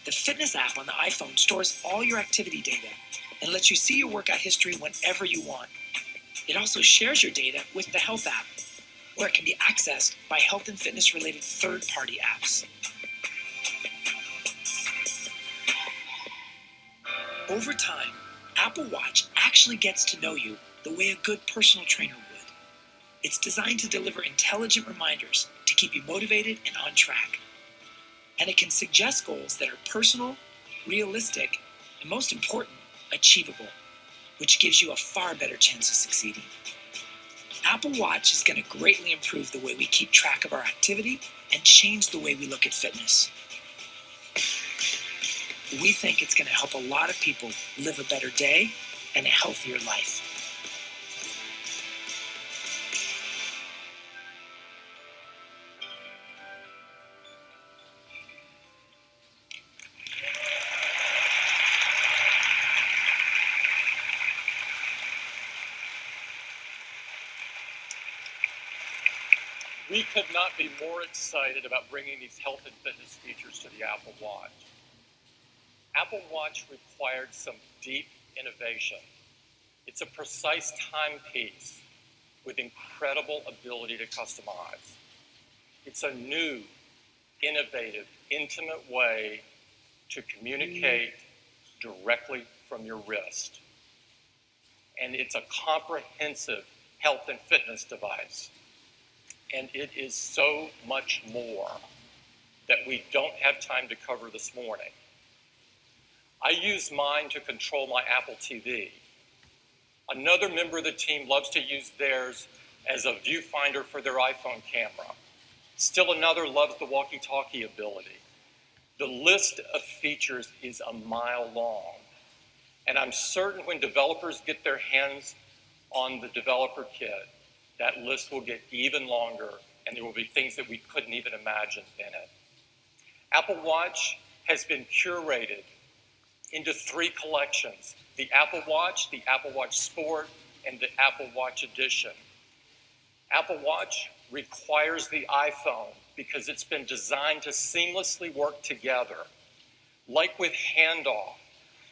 The Fitness app on the iPhone stores all your activity data and lets you see your workout history whenever you want. It also shares your data with the Health app, where it can be accessed by health and fitness related third-party apps. Over time, Apple Watch actually gets to know you the way a good personal trainer would. It's designed to deliver intelligent reminders to keep you motivated and on track. And it can suggest goals that are personal, realistic, and most important, achievable, which gives you a far better chance of succeeding. Apple Watch is going to greatly improve the way we keep track of our activity and change the way we look at fitness. We think it's going to help a lot of people live a better day and a healthier life. We could not be more excited about bringing these health and fitness features to the Apple Watch. Apple Watch required some deep innovation. It's a precise timepiece with incredible ability to customize. It's a new, innovative, intimate way to communicate directly from your wrist. And it's a comprehensive health and fitness device. And it is so much more that we don't have time to cover this morning. I use mine to control my Apple TV. Another member of the team loves to use theirs as a viewfinder for their iPhone camera. Still another loves the walkie-talkie ability. The list of features is a mile long. And I'm certain when developers get their hands on the developer kit, that list will get even longer, and there will be things that we couldn't even imagine in it. Apple Watch has been curated into 3 collections: the Apple Watch Sport, and the Apple Watch Edition. Apple Watch requires the iPhone because it's been designed to seamlessly work together, like with handoff,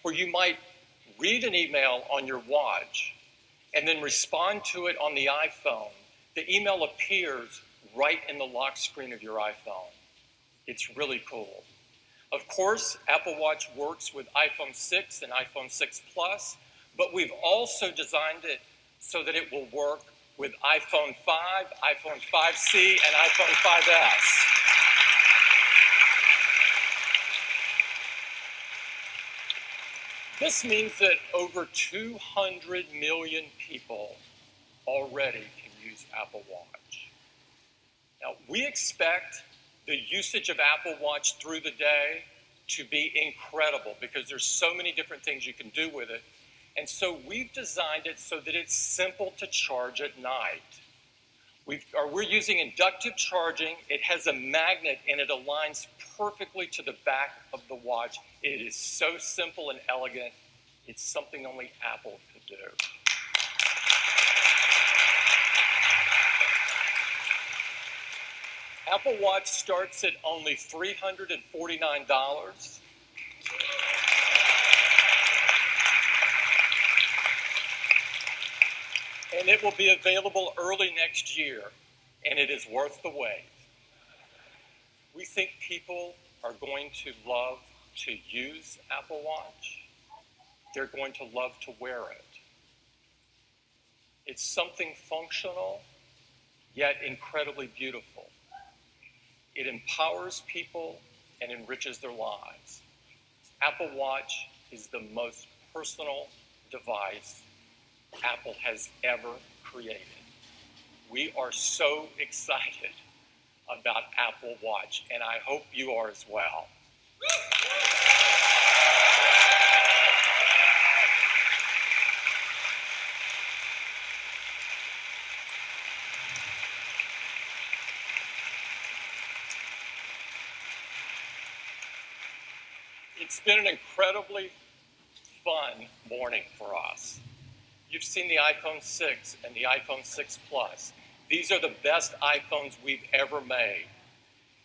where you might read an email on your watch and then respond to it on the iPhone. The email appears right in the lock screen of your iPhone. It's really cool. Of course, Apple Watch works with iPhone 6 and iPhone 6 Plus, but we've also designed it so that it will work with iPhone 5, iPhone 5C, and iPhone 5S. This means that over 200 million people already can use Apple Watch. Now, we expect the usage of Apple Watch through the day to be incredible because there's so many different things you can do with it. And so we've designed it so that it's simple to charge at night. We're using inductive charging. It has a magnet and it aligns perfectly to the back of the watch. It is so simple and elegant. It's something only Apple could do. Apple Watch starts at only $349. And it will be available early next year, and it is worth the wait. We think people are going to love to use Apple Watch. They're going to love to wear it. It's something functional, yet incredibly beautiful. It empowers people and enriches their lives. Apple Watch is the most personal device Apple has ever created. We are so excited about Apple Watch, and I hope you are as well. It's been an incredibly fun morning for us. You've seen the iPhone 6 and the iPhone 6 Plus. These are the best iPhones we've ever made.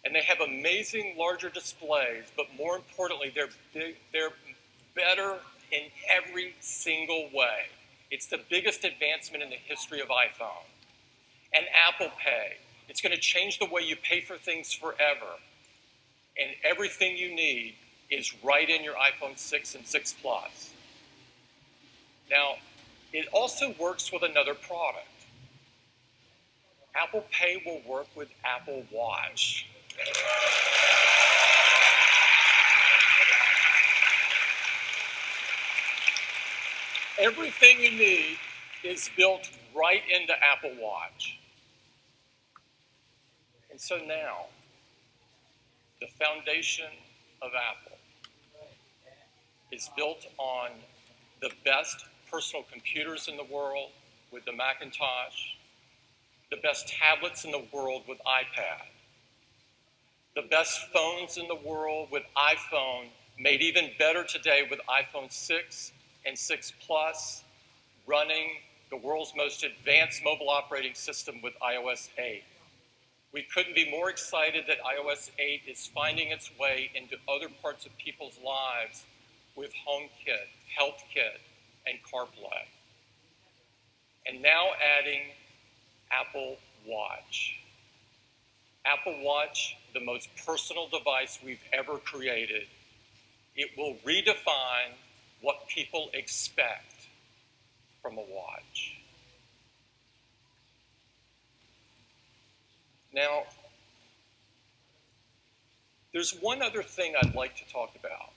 And they have amazing larger displays, but more importantly, they're better in every single way. It's the biggest advancement in the history of iPhone. And Apple Pay. It's going to change the way you pay for things forever. And everything you need is right in your iPhone 6 and 6 Plus. Now, it also works with another product. Apple Pay will work with Apple Watch. Everything you need is built right into Apple Watch. And so now, the foundation of Apple is built on the best personal computers in the world with the Macintosh, the best tablets in the world with iPad, the best phones in the world with iPhone, made even better today with iPhone 6 and 6 Plus, running the world's most advanced mobile operating system with iOS 8. We couldn't be more excited that iOS 8 is finding its way into other parts of people's lives with HomeKit, HealthKit, and CarPlay. And now adding Apple Watch. Apple Watch, the most personal device we've ever created, It will redefine what people expect from a watch. Now, there's one other thing I'd like to talk about,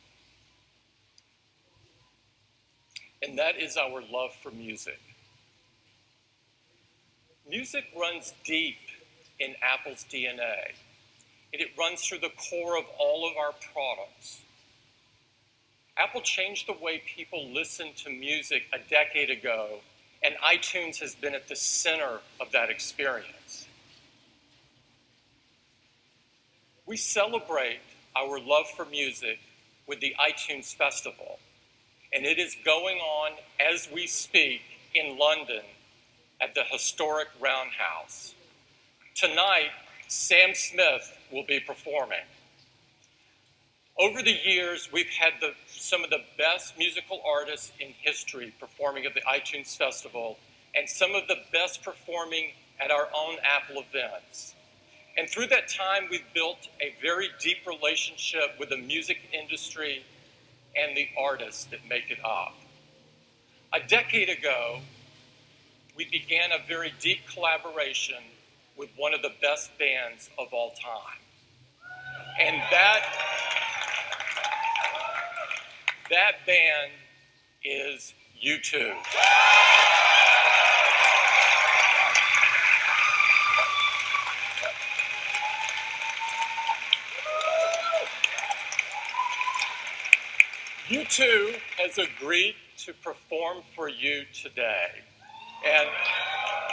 and that is our love for music. Music runs deep in Apple's DNA, and it runs through the core of all of our products. Apple changed the way people listen to music a decade ago, and iTunes has been at the center of that experience. We celebrate our love for music with the iTunes Festival, and it is going on as we speak in London at the historic Roundhouse. Tonight, Sam Smith will be performing. Over the years, we've had some of the best musical artists in history performing at the iTunes Festival, and some of the best performing at our own Apple events. And through that time, we've built a very deep relationship with the music industry and the artists that make it up. A decade ago, we began a very deep collaboration with one of the best bands of all time. And that band is U2. U2 has agreed to perform for you today. And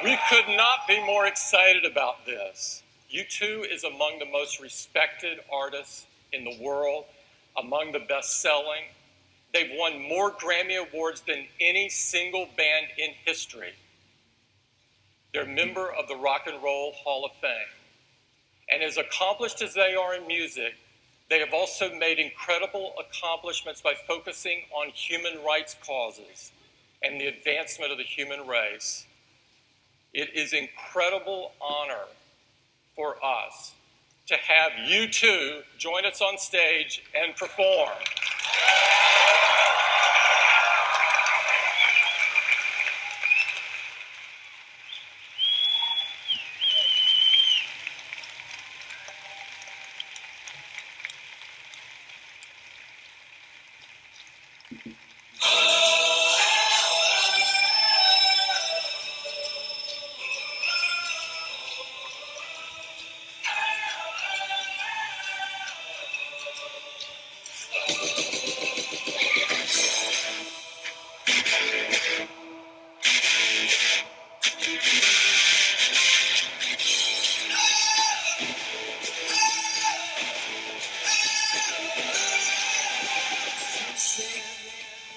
we could not be more excited about this. U2 is among the most respected artists in the world, among the best-selling. They've won more Grammy Awards than any single band in history. They're a member of the Rock and Roll Hall of Fame. And as accomplished as they are in music, they have also made incredible accomplishments by focusing on human rights causes and the advancement of the human race. It is an incredible honor for us to have U2 join us on stage and perform.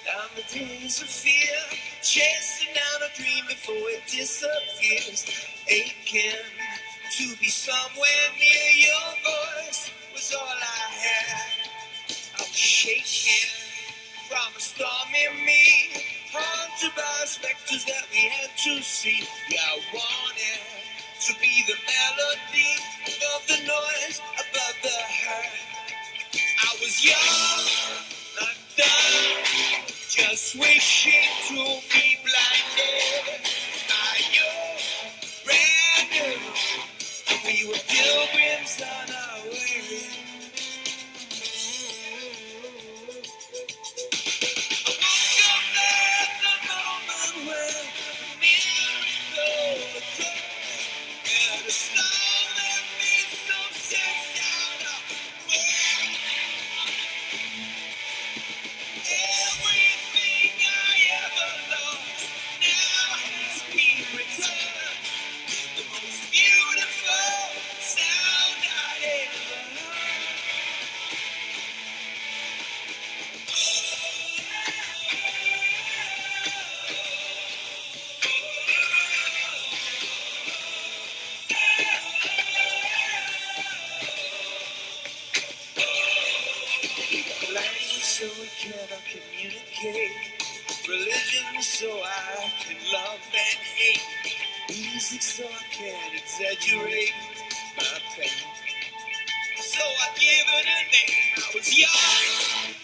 Down the days of fear, chasing down a dream before it disappears. Aching to be somewhere near your voice was all I had. I was shaking from a storm in me, haunted by specters that we had to see. Yeah, I wanted to be the melody of the noise above the hurt. I was young, not done, just wishing to be blinded by you, brand new, and we were pilgrims on our way. I woke up at the moment when the miracle occurred, and the song that made some sense out of the world. Everything I ever lost now has been returned. The most beautiful sound I ever heard. Language so we cannot communicate. Religion so I can love and hate. Music so I can exaggerate my pain. So I give it a name. I was young.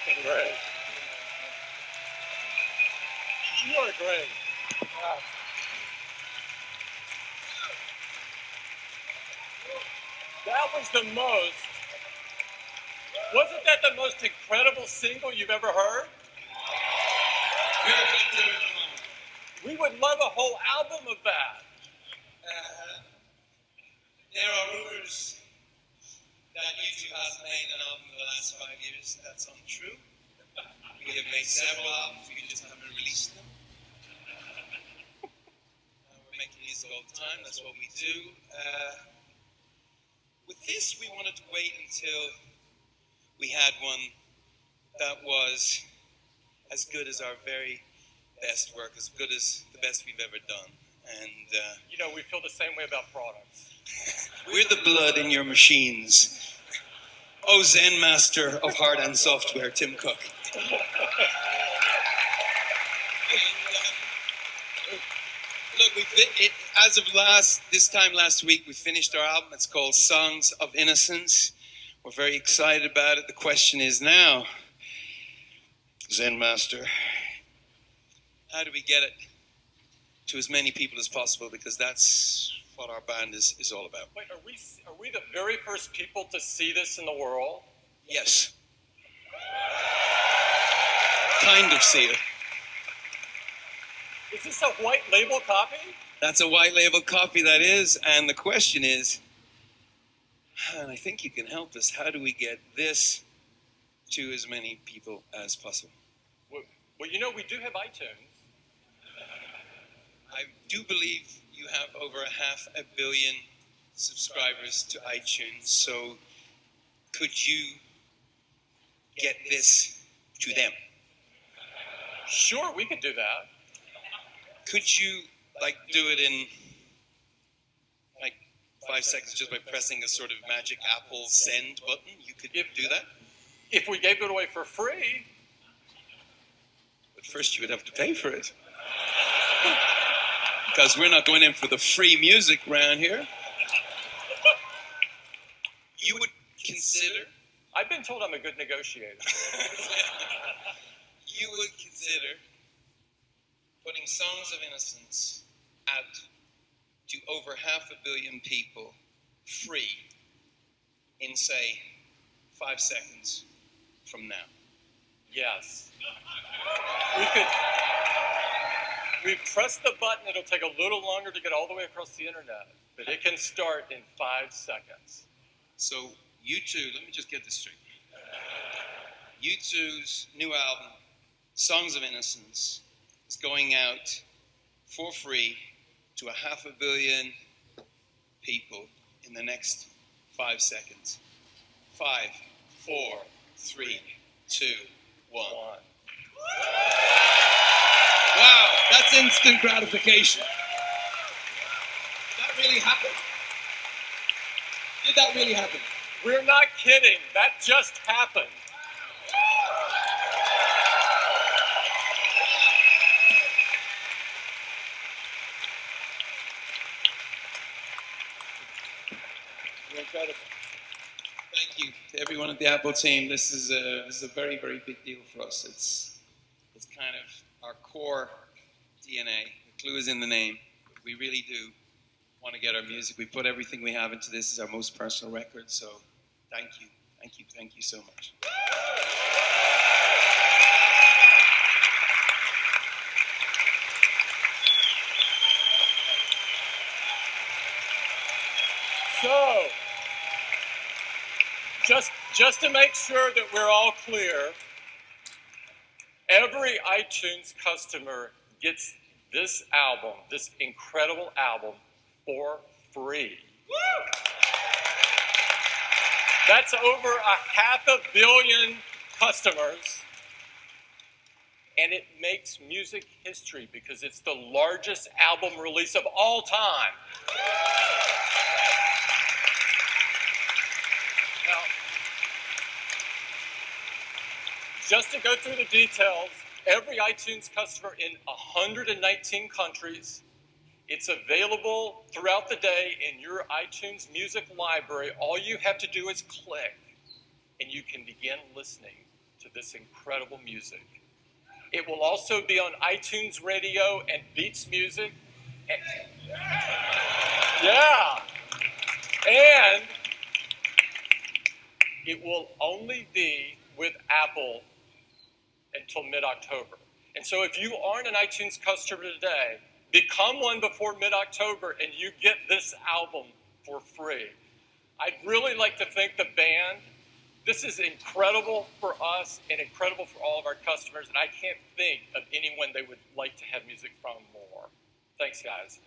Great. You are great. That was the most. Wasn't that the most incredible single you've ever heard? We would love a whole album of that. There are rumors that YouTube has made an album in the last 5 years. That's untrue. We have made several albums, we just haven't released them. We're making music all the time, that's what we do. With this, we wanted to wait until we had one that was as good as our very best work, as good as the best we've ever done. And You know, we feel the same way about products. we're the blood in your machines. Oh, Zen master of hard and software, Tim Cook. Look, as of this time last week, we finished our album. It's called Songs of Innocence. We're very excited about it. The question is now, Zen master, how do we get it to as many people as possible? Because that's what our band is all about. Wait, are we the very first people to see this in the world? Yes. Kind of see it. Is this a white label copy? That's a white label copy, that is. And the question is, and I think you can help us, how do we get this to as many people as possible? Well, you know, we do have iTunes. I do believe you have over 500 million subscribers to iTunes, so could you get this to them? Sure, we could do that. Could you, do it in, 5 seconds just by pressing a sort of magic Apple send button? You could do that? If we gave it away for free. But first you would have to pay for it. Because we're not going in for the free music around here. You would consider... I've been told I'm a good negotiator. You would consider putting Songs of Innocence out to over 500 million people free in, say, 5 seconds from now. Yes. We press the button, it'll take a little longer to get all the way across the internet, but it can start in 5 seconds. So, U2, let me just get this straight. U2's new album, Songs of Innocence, is going out for free to 500 million people in the next 5 seconds. 5, 4, 3, 2, 1. Wow, that's instant gratification. Did that really happen? Did that really happen? We're not kidding. That just happened. Incredible. Thank you to everyone at the Apple team. This is a very, very big deal for us. It's kind of our core DNA. The clue is in the name. We really do want to get our music. We put everything we have into this. It's our most personal record. So thank you. Thank you. Thank you so much. So, just to make sure that we're all clear, every iTunes customer gets this album, this incredible album, for free. That's over 500 million customers, and it makes music history because it's the largest album release of all time. Now, just to go through the details, every iTunes customer in 119 countries, it's available throughout the day in your iTunes music library. All you have to do is click, and you can begin listening to to this incredible music. It will also be on iTunes Radio and Beats Music. Yeah. And it will only be with Apple until mid-October. And so if you aren't an iTunes customer today, become one before mid-October and you get this album for free. I'd really like to thank the band. This is incredible for us and incredible for all of our customers, and I can't think of anyone they would like to have music from more. Thanks, guys.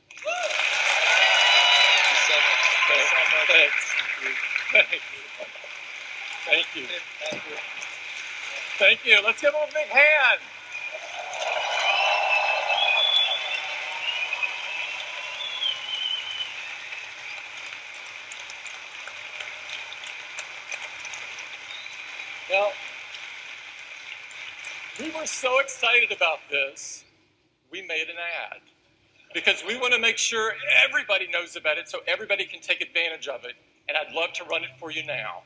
Thank you. Thank you. Let's give them a big hand. Now, we were so excited about this, we made an ad. Because we want to make sure everybody knows about it so everybody can take advantage of it. And I'd love to run it for you now.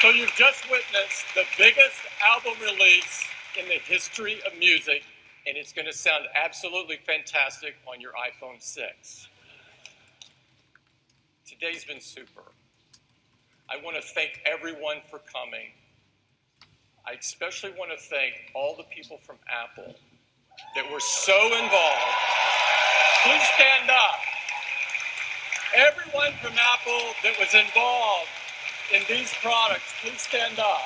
So you've just witnessed the biggest album release in the history of music, and it's going to sound absolutely fantastic on your iPhone 6. Today's been super. I want to thank everyone for coming. I especially want to thank all the people from Apple that were so involved. Please stand up. Everyone from Apple that was involved in these products, please stand up.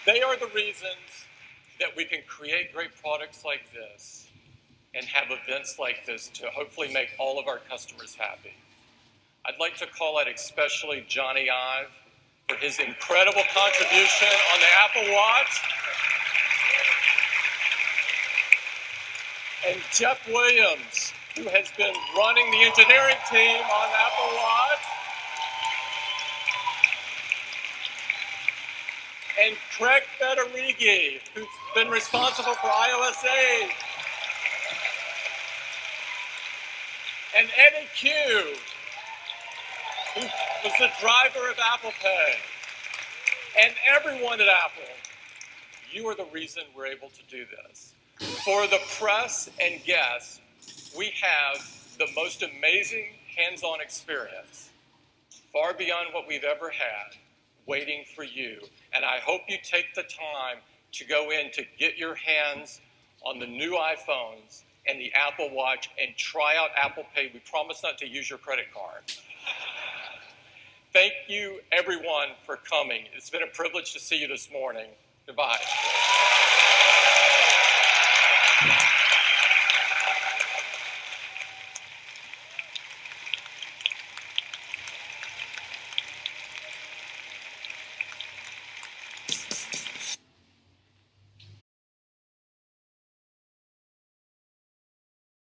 They are the reasons that we can create great products like this and have events like this to hopefully make all of our customers happy. I'd like to call out especially Johnny Ive for his incredible contribution on the Apple Watch. And Jeff Williams, who has been running the engineering team on Apple Watch. And Craig Federighi, who's been responsible for iOS 8. And Eddie Q, who was the driver of Apple Pay. And everyone at Apple, you are the reason we're able to do this. For the press and guests, we have the most amazing hands-on experience, far beyond what we've ever had, waiting for you. And I hope you take the time to go in to get your hands on the new iPhones and the Apple Watch and try out Apple Pay. We promise not to use your credit card. Thank you, everyone, for coming. It's been a privilege to see you this morning. Goodbye.